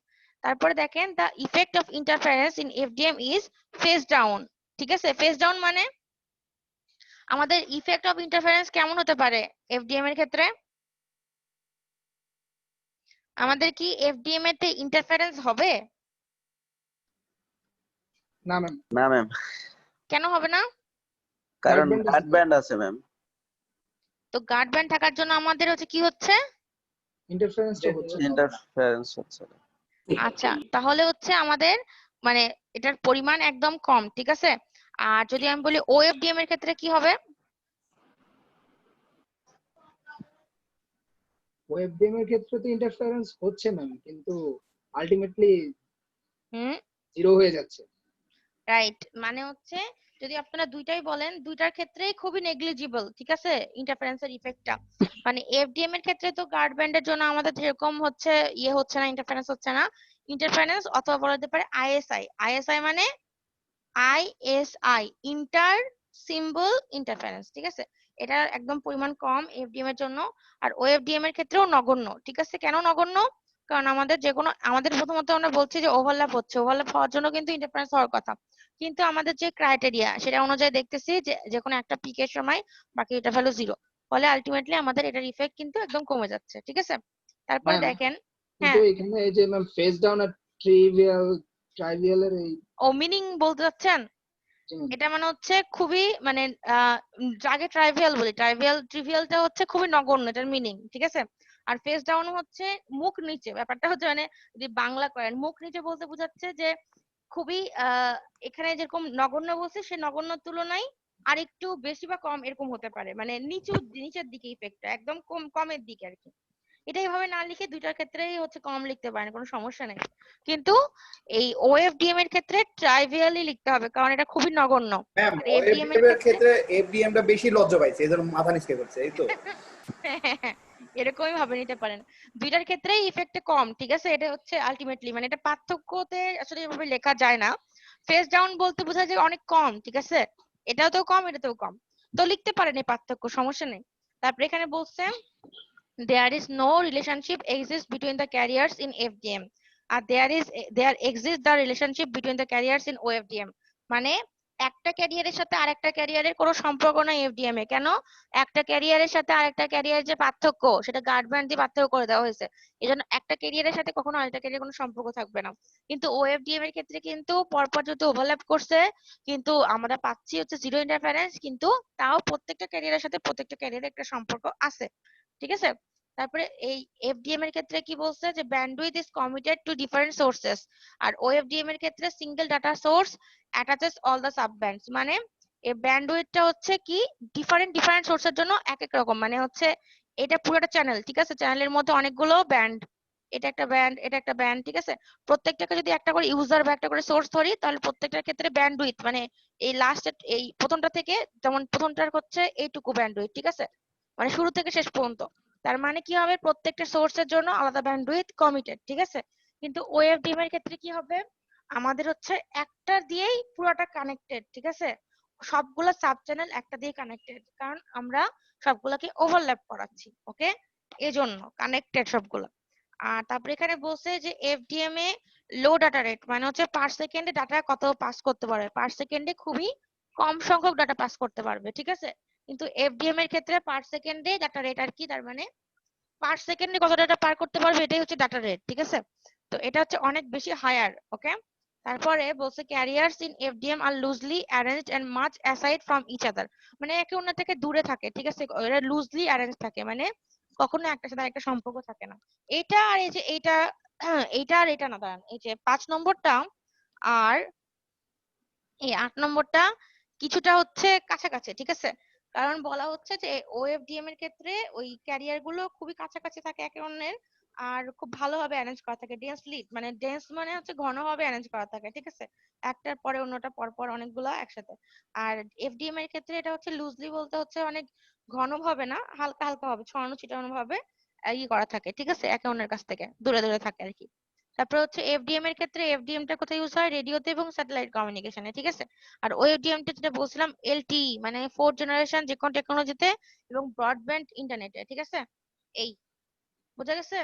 তারপরে দেখেন the effect of interference in FDM is face down. ঠিক আছে, ফেস ডাউন মানে আমাদের ইফেক্ট অফ ইন্টারফারেন্স কেমন হতে পারে এফডিএম এর ক্ষেত্রে? আমাদের কি এফডিএম এতে ইন্টারফারেন্স হবে? না ম্যাম। না ম্যাম, কেন হবে না? কারণ Guard band গার্ড আছে। ব্যান্ড আছে ম্যাম। তো গার্ড ব্যান্ড থাকার জন্য আমাদের হচ্ছে কি হচ্ছে? ইন্টারফারেন্সটা হচ্ছে না। ইন্টারফারেন্স হচ্ছে না। আচ্ছা, তাহলে হচ্ছে আমাদের মানে এটার পরিমাণ একদম কম, ঠিক আছে। আর যদি আমি বলি ওএফডিএম এর ক্ষেত্রে কি হবে? ওয়েবডিএম এর ক্ষেত্রে তো ইন্টারফারেন্স হচ্ছে ম্যাম, কিন্তু আলটিমেটলি হুম জিরো হয়ে যাচ্ছে। রাইট, মানে হচ্ছে যদি আপনারা দুইটাই বলেন, দুইটার ক্ষেত্রেই খুবই নেগলিজিবল, ঠিক আছে, ইন্টারফারেন্সের ইফেক্টটা। মানে এফডিএম এর ক্ষেত্রে তো গার্ড ব্যান্ডের জন্য আমাদের যেরকম হচ্ছে ইয়ে হচ্ছে না, ইন্টারফারেন্স হচ্ছে না। ইন্টারফারেন্স অথবা বলা যেতে পারে আইএসআই। আইএসআই মানে আইএসআই, ইন্টার সিম্বল ইন্টারফারেন্স, ঠিক আছে। এটা একদম পরিমাণ কম এফডিএম এর জন্য। আর ওএফডিএম এর ক্ষেত্রেও নগণ্য, ঠিক আছে। কেন নগণ্য? কারণ আমাদের যে কোনো আমাদের প্রথমত আমরা বলছি যে ওভারল্যাপ হচ্ছে, ওভারল্যাপ হওয়ার জন্য কিন্তু ইন্টারফারেন্স হওয়ার কথা, কিন্তু আমাদের যে ক্রাইটেরিয়া সেটা অনুযায়ী দেখতেছি যে যে কোনো একটা পিকের সময় বাকি এটা ভ্যালু 0, ফলে আলটিমেটলি আমাদের এটার ইফেক্ট কিন্তু একদম কমে যাচ্ছে, ঠিক আছে। তারপরে ম্যাম দেখেন, কিন্তু হ্যাঁ, এখানে এই যে ম্যাম ফেস ডাউন আর ট্রাইভিয়াল এর এই ও মিনিং বলতে চাচ্ছেন? জি ম্যাম। এটা মানে হচ্ছে খুবই মানে আগে ট্রাইভিয়াল বলি, ট্রিভিয়ালটা হচ্ছে খুবই নগণ্য, এটার মিনিং, ঠিক আছে। আর ফেস ডাউন হচ্ছে মুখ নিচে, ব্যাপারটা হচ্ছে মানে যদি বাংলা করেন মুখ নিচে বলতে বোঝাচ্ছে যে খুবই এখানে যেরকম নগণ্য বলছে সে নগণ্যর তুলনায় আর একটু বেশি বা কম এরকম হতে পারে, মানে নিচের দিকে ইফেক্টটা একদম কমের দিকে আর কি। এটা এইভাবে না লিখে দুইটার ক্ষেত্রেই হচ্ছে কম লিখতে পারেন, কোনো সমস্যা নেই। কিন্তু এই ওএফডিএম এর ক্ষেত্রে ট্রাইভিয়ালি লিখতে হবে, কারণ এটা খুবই নগণ্য। ম্যাম আর এফডিএম এর ওএফডিএম এর ক্ষেত্রে ক্ষেত্রে এফডিএম টা বেশি লজ্জা পাইছে, এজন্য মাথা নিচকে করছে, এই তো। এরকমই ভাবে নিতে পারেন, দুইটার ক্ষেত্রেই ইফেক্ট কম, ঠিক আছে। এটা হচ্ছে আলটিমেটলি মানে এটা পার্থক্যতে আসলে এভাবে লেখা যায় না। ফেস ডাউন বলতে বোঝায় যে অনেক কম, ঠিক আছে, এটাও তো কম এটাতেও কম, তো লিখতে পারেন এই পার্থক্য, সমস্যা নেই। তারপরে এখানে বলছে there is no relationship exists between the carriers in FDM R there exists the relationship between the carriers in OFDM। মানে একটা ক্যারিয়ারের সাথে আরেকটা ক্যারিয়ারের কোনো সম্পর্ক নাই এফডিএম এ। কেন? একটা ক্যারিয়ারের সাথে আরেকটা ক্যারিয়ারের যে পার্থক্য সেটা গার্ড ব্যান্ড দিয়ে পার্থক্য করে দেওয়া হয়েছে, এজন্য একটা ক্যারিয়ারের সাথে কখনো আরেকটা ক্যারিয়ারের কোনো সম্পর্ক থাকবে না। কিন্তু ওএফডিএম এর ক্ষেত্রে কিন্তু পরপর যদি ওভারল্যাপ করছে কিন্তু আমরা পাচ্ছি হচ্ছে জিরো ইন্টারফারেন্স, কিন্তু তাও প্রত্যেকটা ক্যারিয়ারের সাথে প্রত্যেকটা ক্যারিয়ারের একটা সম্পর্ক আছে, ঠিক আছে। তারপরে এই এফডিএম এর ক্ষেত্রে কি বলছে যে bandwidth is committed to different sources, আর ওএফডিএম এর ক্ষেত্রে single data source attaches all the subbands. মানে এই ব্যান্ডউইথটা হচ্ছে কি ডিফারেন্ট সোর্সের জন্য এক এক রকম, মানে হচ্ছে এটা পুরোটা চ্যানেল, ঠিক আছে, চ্যানেলের মধ্যে অনেকগুলো ব্যান্ড, এটা একটা ব্যান্ড এটা একটা ব্যান্ড, ঠিক আছে। প্রত্যেকটাকে যদি একটা করে ইউজার বা একটা করে সোর্স ধরি তাহলে প্রত্যেকটার ক্ষেত্রে ব্যান্ডউইথ মানে এই লাস্ট এই প্রথমটা থেকে, যেমন প্রথমটার হচ্ছে এইটুকু ব্যান্ডউইথ, ঠিক আছে, মানে শুরু থেকে শেষ পর্যন্ত। তার মানে কি হবে, প্রত্যেকটা সোর্সের জন্য আলাদা ব্যান্ডউইথ কমিটেড, ঠিক আছে। কিন্তু ওএফডিএম এর ক্ষেত্রে কি হবে, আমাদের হচ্ছে একটা দিয়েই পুরোটা কানেক্টেড, ঠিক আছে, সবগুলো সাব চ্যানেল একটা দিয়ে কানেক্টেড, কারণ আমরা সবগুলোকে ওভারল্যাপ করাচ্ছি, ওকে, এজন্য কানেক্টেড সবগুলো। আর তারপরে এখানে বলছে যে এফডিএম এ লো ডাটা রেট মানে হচ্ছে পার সেকেন্ডে ডাটা কত পাস করতে পারবে, পার সেকেন্ডে খুবই কম সংখ্যক ডাটা পাস করতে পারবে, ঠিক আছে। কিন্তু এফডিএম এর ক্ষেত্রে পার সেকেন্ডে ডাটা রেট আর কি, তার মানে পার সেকেন্ডে কত ডাটা পার করতে পারবে এটাই হচ্ছে ডাটা রেট, ঠিক আছে। তো এটা হচ্ছে অনেক বেশি হায়ার, ওকে। তারপরে বলছে carriers in FDM are loosely arranged and much aside from each other, মানে একে অন্য থেকে দূরে থাকে, ঠিক আছে, এরা লুজলি অ্যারেঞ্জ থাকে, মানে কখনো একটার সাথে একটা সম্পর্ক থাকে না। এটা আর এই যে এইটা এইটা আর এটা না, দাঁড়ান, এই যে 5 নম্বরটা আর এই 8 নম্বরটা কিছুটা হচ্ছে কাছাকাছি, ঠিক আছে? কারণ বলা হচ্ছে যে ওএফডিএম এর ক্ষেত্রে ওই ক্যারিয়ার গুলো খুবই কাছাকাছি থাকে একে অন্যের, আর খুব ভালোভাবে অ্যারেঞ্জ করা থাকে, ডেন্সলি, মানে ডেন্স মানে হচ্ছে ঘনভাবে অ্যারেঞ্জ করা থাকে, ঠিক আছে? একটার পরে অন্যটা পর পর অনেকগুলো একসাথে। আর এফডিএম এর ক্ষেত্রে এটা হচ্ছে লুজলি বলতে হচ্ছে অনেক ঘনভাবে না, হালকা হালকা ভাবে ছড়ানো ছিটানো ভাবে ই করা থাকে, ঠিক আছে? একে অন্যের কাছ থেকে দূরে দূরে থাকে আর কি। তারপর হচ্ছে এফডিএম এর ক্ষেত্রে এফডিএমটা কোথায় ইউজ হয়? রেডিওতে এবং স্যাটেলাইট কমিউনিকেশনে, ঠিক আছে? আর ওএফডিএমটা যেটা বলছিলাম এলটিই, মানে 4th জেনারেশন যে কোনো টেকনোলজিতে এবং ব্রডব্যান্ড ইন্টারনেটে, ঠিক আছে? এই বোঝা গেছে?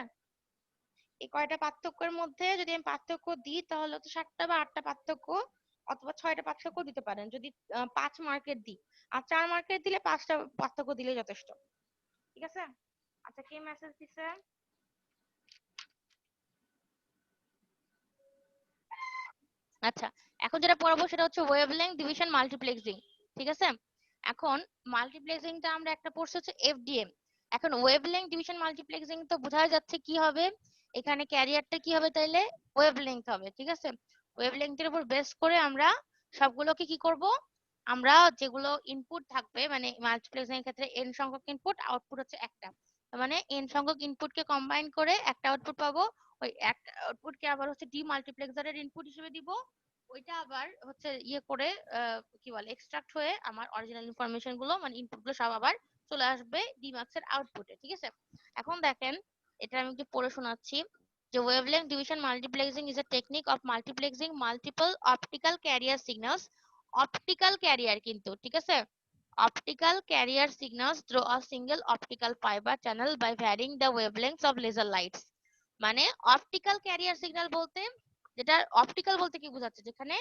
এই কয়টা পার্থক্যের মধ্যে যদি আমি পার্থক্য দিই তাহলে হচ্ছে 7টা বা 8টা পার্থক্য অথবা 6টা পার্থক্য দিতে পারেন যদি 5 মার্কের দিই। আর 4 মার্কের দিলে 5টা পার্থক্য দিলে যথেষ্ট, ঠিক আছে? আচ্ছা, কে মেসেজ দিছে? আচ্ছা, এখন যেটা পড়াবো সেটা হচ্ছে ওয়েভলেংথ ডিভিশন মাল্টিপ্লেক্সিং, ঠিক আছে? এখন মাল্টিপ্লেক্সিংটা আমরা একটা পড়ছি হচ্ছে এফডিএম। এখন ওয়েভলেংথ ডিভিশন মাল্টিপ্লেক্সিং তো বোঝা যাচ্ছে কি হবে, এখানে ক্যারিয়ারটা কি হবে তাইলে ওয়েভলেংথ হবে, ঠিক আছে? ওয়েভলেংথের উপর বেস করে আমরা সবগুলোকে কি করব, আমরা যেগুলো ইনপুট থাকবে, মানে মাল্টিপ্লেক্সিং এর ক্ষেত্রে এন সংখ্যক ইনপুট, আউটপুট হচ্ছে একটা, তার মানে এন সংখ্যক ইনপুটকে কম্বাইন করে একটা আউটপুট পাবো। ওই একটা আউটপুটকে আবার হচ্ছে ডি মাল্টিপ্লেক্সারের ইনপুট হিসেবে দিব, ওইটা আবার হচ্ছে ইয়ে করে কি বলে এক্সট্রাক্ট হয়ে আমার অরিজিনাল ইনফরমেশন গুলো মানে ইনপুট গুলো সব আবার চলে আসবে ডিমাক্স এর আউটপুটে, ঠিক আছে? এখন দেখেন, এটা আমি একটু পড়ে শোনাচ্ছি যে wavelength division multiplexing is a technique of multiplexing multiple optical carrier signals, optical carrier কিন্তু, ঠিক আছে? optical carrier signals through a single optical fiber channel by varying the wavelengths of laser lights। মানে অপটিক্যাল ক্যারিয়ার সিগন্যাল বলতে, যেটা অপটিক্যাল বলতে কি বোঝাচ্ছে, যেখানে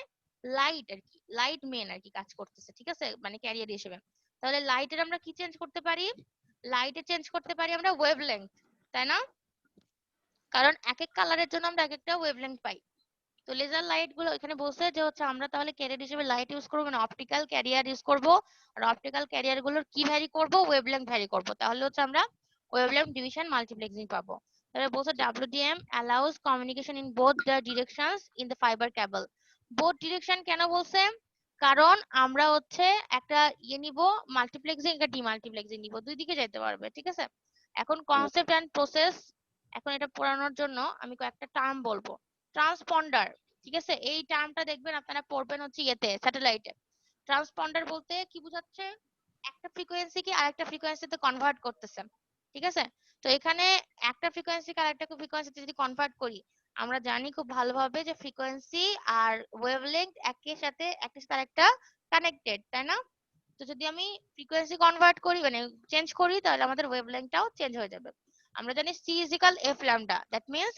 লাইট আর কি, লাইট মেন আর কি কাজ করতেছে, ঠিক আছে? মানে ক্যারিয়ার হিসেবে। তাহলে লাইটের আমরা কি চেঞ্জ করতে পারি? লাইটে চেঞ্জ করতে পারি আমরা ওয়েভলেংথ, তাই না? কারণ এক এক কালারের জন্য আমরা এক একটা ওয়েভলেংথ পাই। তো লেজার লাইট গুলো এখানে বলছে যে হচ্ছে আমরা তাহলে ক্যারিয়ার হিসেবে লাইট ইউজ করবো, মানে অপটিক্যাল ক্যারিয়ার ইউজ করব। আর অপটিক্যাল ক্যারিয়ার গুলোর কি ভ্যারি করব? ওয়েভলেংথ ভ্যারি করব। তাহলে হচ্ছে আমরা ওয়েভলেংথ ডিভিশন মাল্টিপ্লেক্সিং পাবো। তাহলে বলছে WDM allows communication in both the directions in the fiber cable। both direction কেন বলছে? কারণ আমরা হচ্ছে একটা ইয়ে নিব মাল্টিপ্লেক্সিং, একটা ডিমাল্টিপ্লেক্সিং নিব, দুই দিকে যেতে পারবে, ঠিক আছে? এখন কনসেপ্ট এন্ড প্রসেস, এখন এটা পড়ানোর জন্য আমি কয়েকটা টার্ম বলবো। ট্রান্সপন্ডার, ঠিক আছে? এই টার্মটা দেখবেন আপনারা পড়বেন হচ্ছে ইয়েতে স্যাটেলাইটে। ট্রান্সপন্ডার বলতে কি বোঝাচ্ছে? একটা ফ্রিকোয়েন্সিকে আরেকটা ফ্রিকোয়েন্সিতে কনভার্ট করতেছে, ঠিক আছে? তো এখানে একটা ফ্রিকোয়েন্সিকে আরেকটা ফ্রিকোয়েন্সিতে যদি কনভার্ট করি, আমরা জানি খুব ভালোভাবে যে ফ্রিকোয়েন্সি আর ওয়েভলেংথ একটার সাথে আরেকটা কানেক্টেড, তাই না? তো যদি আমি ফ্রিকোয়েন্সি কনভার্ট করি মানে চেঞ্জ করি তাহলে আমাদের ওয়েভলেংথটাও চেঞ্জ হয়ে যাবে। আমরা জানি c is equal f lambda, that means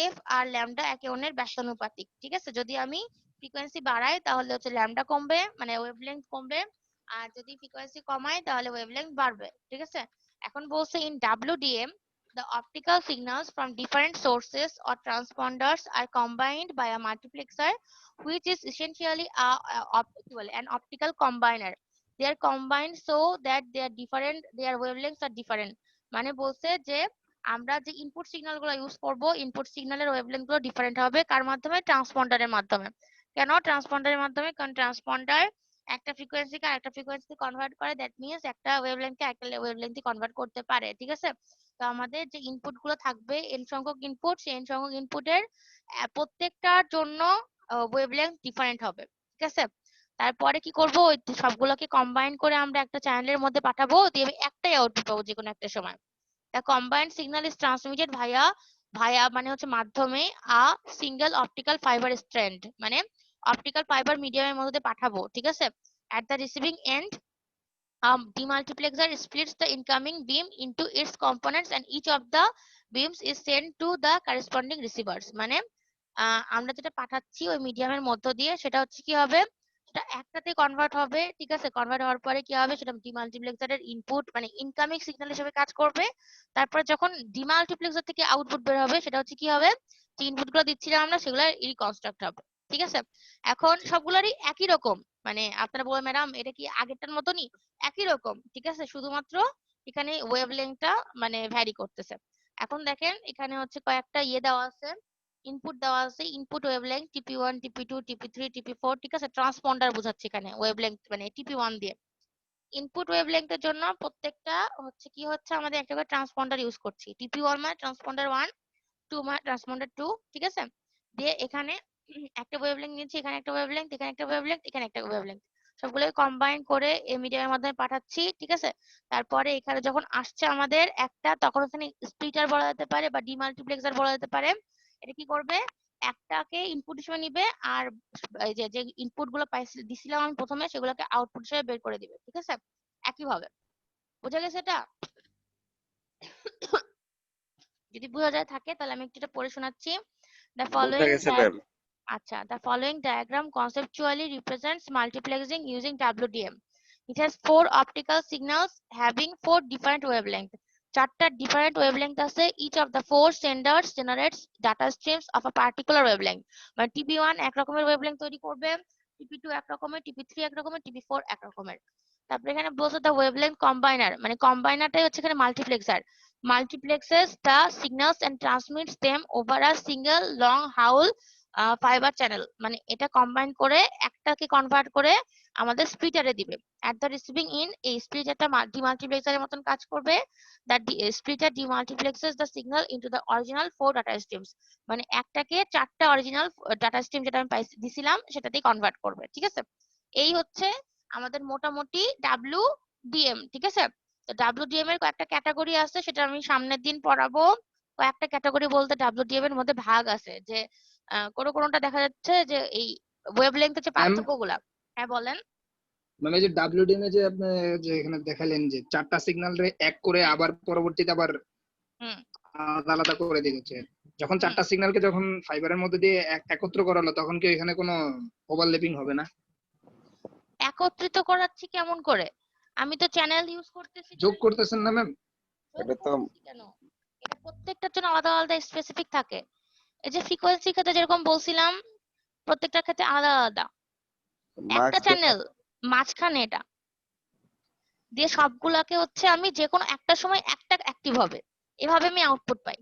f আর ল্যামডা একে অন্যের ব্যস্তানুপাতিক, ঠিক আছে? যদি আমি ফ্রিকোয়েন্সি বাড়াই তাহলে হচ্ছে ল্যামডা কমবে, মানে ওয়েভলেংথ কমবে, আর যদি ফ্রিকোয়েন্সি কমাই তাহলে ওয়েভলেংথ বাড়বে, ঠিক আছে? এখন বলছে in WDM the optical signals from different sources or transponders are combined by a multiplexer which is essentially an optical combiner। they are combined so that their wavelengths are different। মানে বলছে যে আমরা যে ইনপুট সিগন্যাল গুলো ইউজ করব, ইনপুট সিগন্যালের ওয়েভলেংথ গুলো ডিফারেন্ট হবে, কার মাধ্যমে? ট্রান্সপন্ডারের মাধ্যমে। কেন ট্রান্সপন্ডারের মাধ্যমে? কারণ ট্রান্সপন্ডার একটা ফ্রিকোয়েন্সিকে আরেকটা ফ্রিকোয়েন্সিতে কনভার্ট করে, দ্যাট মিন্স একটা ওয়েভলেংথকে একটা ওয়েভলেংথে কনভার্ট করতে পারে, ঠিক আছে? তো আমাদের যে ইনপুট গুলো থাকবে এন সংখ্যক ইনপুট, সেই এন সংখ্যক ইনপুটের প্রত্যেকটার জন্য ওয়েভলেংথ ডিফারেন্ট হবে, ঠিক আছে? তারপরে কি করব, ওই সবগুলোকে কম্বাইন করে আমরা একটা চ্যানেলের মধ্যে পাঠাবো, দিয়ে একটাই আউটপুট পাবো যে কোনো একটা সময়। The combined signal is transmitted via মানে হচ্ছে মাধ্যমে a single optical fiber strand, মানে অপটিক্যাল ফাইবার মিডিয়ামের মধ্যে দিয়ে পাঠাবো, ঠিক আছে? At the receiving end demultiplexer splits the incoming beam into its components and each of the beams is sent to the corresponding receivers। মানে আমরা যেটা পাঠাচ্ছি ওই মিডিয়ামের মধ্য দিয়ে সেটা হচ্ছে কি হবে, সেটা একটাতে কনভার্ট হবে, ঠিক আছে? কনভার্ট হওয়ার পরে কি হবে, সেটা ডিমাল্টিপ্লেক্সারের ইনপুট মানে ইনকামিং সিগন্যাল হিসেবে কাজ করবে। তারপরে যখন ডিমাল্টিপ্লেক্সার থেকে আউটপুট বের হবে সেটা হচ্ছে কি হবে, যে ইনপুট গুলো দিচ্ছিলাম আমরা সেগুলো রিকনস্ট্রাক্ট হবে, ঠিক আছে? এখন সবগুলোরই একই রকম, মানে আপনারা বলবেন ম্যাডাম এটা কি আগেরটার মতনই? একই রকম, ঠিক আছে? শুধুমাত্র এখানে ওয়েভলেংথটা মানে ভ্যারি করতেছে। এখন দেখেন এখানে হচ্ছে কয়েকটা দেওয়া আছে, ইনপুট দেওয়া আছে, input wavelength TP1 TP2 TP3 TP4, ঠিক আছে, ট্রান্সপন্ডার বোঝাচ্ছে এখানে ওয়েভলেংথ মানে TP1 দিয়ে। ইনপুট ওয়েভলেংথের জন্য প্রত্যেকটা হচ্ছে কি হচ্ছে আমাদের একটা করে ট্রান্সপন্ডার ইউজ করছি। TP1 মানে ট্রান্সপন্ডার 1, 2 মানে ট্রান্সপন্ডার 2, ঠিক আছে। দিয়ে এখানে একটা ওয়েভলেংথ নিয়েছি, এখানে একটা ওয়েভলেংথ, এখানে একটা ওয়েভলেংথ, এখানে একটা ওয়েভলেংথ, সবগুলোকে কম্বাইন করে এই মিডিয়ামের মাধ্যমে পাঠাচ্ছি, ঠিক আছে। তারপরে এখানে যখন আসছে আমাদের একটা, তখন ওখানে স্প্লিটার বলা যেতে পারে বা ডিমাল্টিপ্লেক্সার বলা যেতে পারে। এটা কি করবে, একটাকে ইনপুট হিসেবে নিবে আর এই যে যে ইনপুট গুলো দিছিলাম আমি প্রথমে, সেগুলোকে আউটপুট হিসেবে বের করে দিবে, ঠিক আছে। একইভাবে বোঝা গেছে এটা? যদি বোঝা যায় থাকে তাহলে আমি একটু এটা পড়ে শোনাচ্ছি। The বুঝা following গেছে ম্যাম। আচ্ছা, the following diagram conceptually represents multiplexing using WDM. It has 4 optical signals having 4 different wavelengths. চারটা different wavelength আছে, each of the 4 senders generates data streams of a particular wavelength. মানে TP1 এক রকমের wavelength তৈরি করবে, TP2 এক রকমের, TP3 এক রকমের, TP4 এক রকমের। তারপরে এখানে বলছে the wavelength combiner, মানে কম্বাইনারটাই হচ্ছে এখানে multiplexer. Multiplexes the signals and transmits them over a single long haul fibre channel, মানে এটা কম্বাইন করে একটাকে কনভার্ট করে আমাদের স্প্লিটারে দিবে। এট দ্য রিসিভিং ইন, এই স্প্লিটারটা ডিমাল্টিপ্লেক্সারের মতন কাজ করবে। The splitter demultiplexes the signal into the original 4 data streams, মানে একটাকে 4টা অরিজিনাল ডাটা স্ট্রিম যেটা আমি দিছিলাম সেটাতেই কনভার্ট করবে, ঠিক আছে। এই হচ্ছে আমাদের মোটামুটি WDM, ঠিক আছে। তো WDM এর কয়েকটা ক্যাটাগরি আছে, সেটা আমি সামনের দিন পড়াবো। কয়েকটা ক্যাটাগরি বলতে WDM এর মধ্যে ভাগ আছে, যে কোনোটা দেখা যাচ্ছে যে এই ওয়েভলেংথের যে ম্যাম পার্থক্যগুলা। হ্যাঁ বলেন। মানে যে WDM এ যে আপনি যে এখানে দেখালেন যে 4টা সিগন্যাল রে এক করে আবার পরবর্তীতে আবার হুম আলাদা আলাদা করে দিয়েছে, যখন হুম 4টা সিগন্যালকে যখন ফাইবারের মধ্যে দিয়ে একত্র করা হলো, তখন কি এখানে কোনো ওভারল্যাপিং হবে না? একত্রিত করাচ্ছি কেমন করে? আমি তো চ্যানেল ইউজ করতেছি, যোগ করতেছেন না ম্যাম? যোগ এটা তো করতেছি কেন? এটা প্রত্যেকটার জন্য আলাদা আলাদা স্পেসিফিক থাকে। এই যে ফ্রিকোয়েন্সির ক্ষেত্রে যেরকম বলছিলাম, প্রত্যেকটার ক্ষেত্রে আলাদা আলাদা। একটা মার্কস চ্যানেল মাঝখানে এটা দিয়ে সবগুলাকে হচ্ছে আমি যে কোনো একটা সময় একটা অ্যাক্টিভ হবে, এভাবে আমি আউটপুট পাই।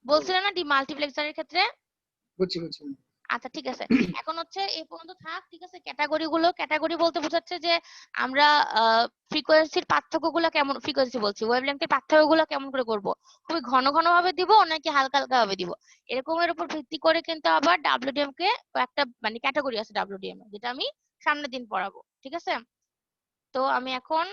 বলছিলাম না ডিমাল্টিপ্লেক্সারের ক্ষেত্রে। বুঝছি বুঝছি। আচ্ছা ঠিক আছে, এখন হচ্ছে এই পর্যন্ত থাক, ঠিক আছে। ক্যাটাগরি বলতে বোঝাচ্ছে যে আমরা ফ্রিকোয়েন্সির পার্থক্যগুলো কেমন, ফ্রিকোয়েন্সি বলছি, ওয়েভলেংথের পার্থক্যগুলো কেমন করে করব, খুবই ঘন ঘন ভাবে দিব নাকি হালকা হালকা ভাবে দিব, এরকমের উপর ভিত্তি করে কিন্তু আবার WDM কে একটা মানে ক্যাটাগরি আছে WDM যেটা আমি সামনের দিন পড়াবো, ঠিক আছে। তো আমি এখন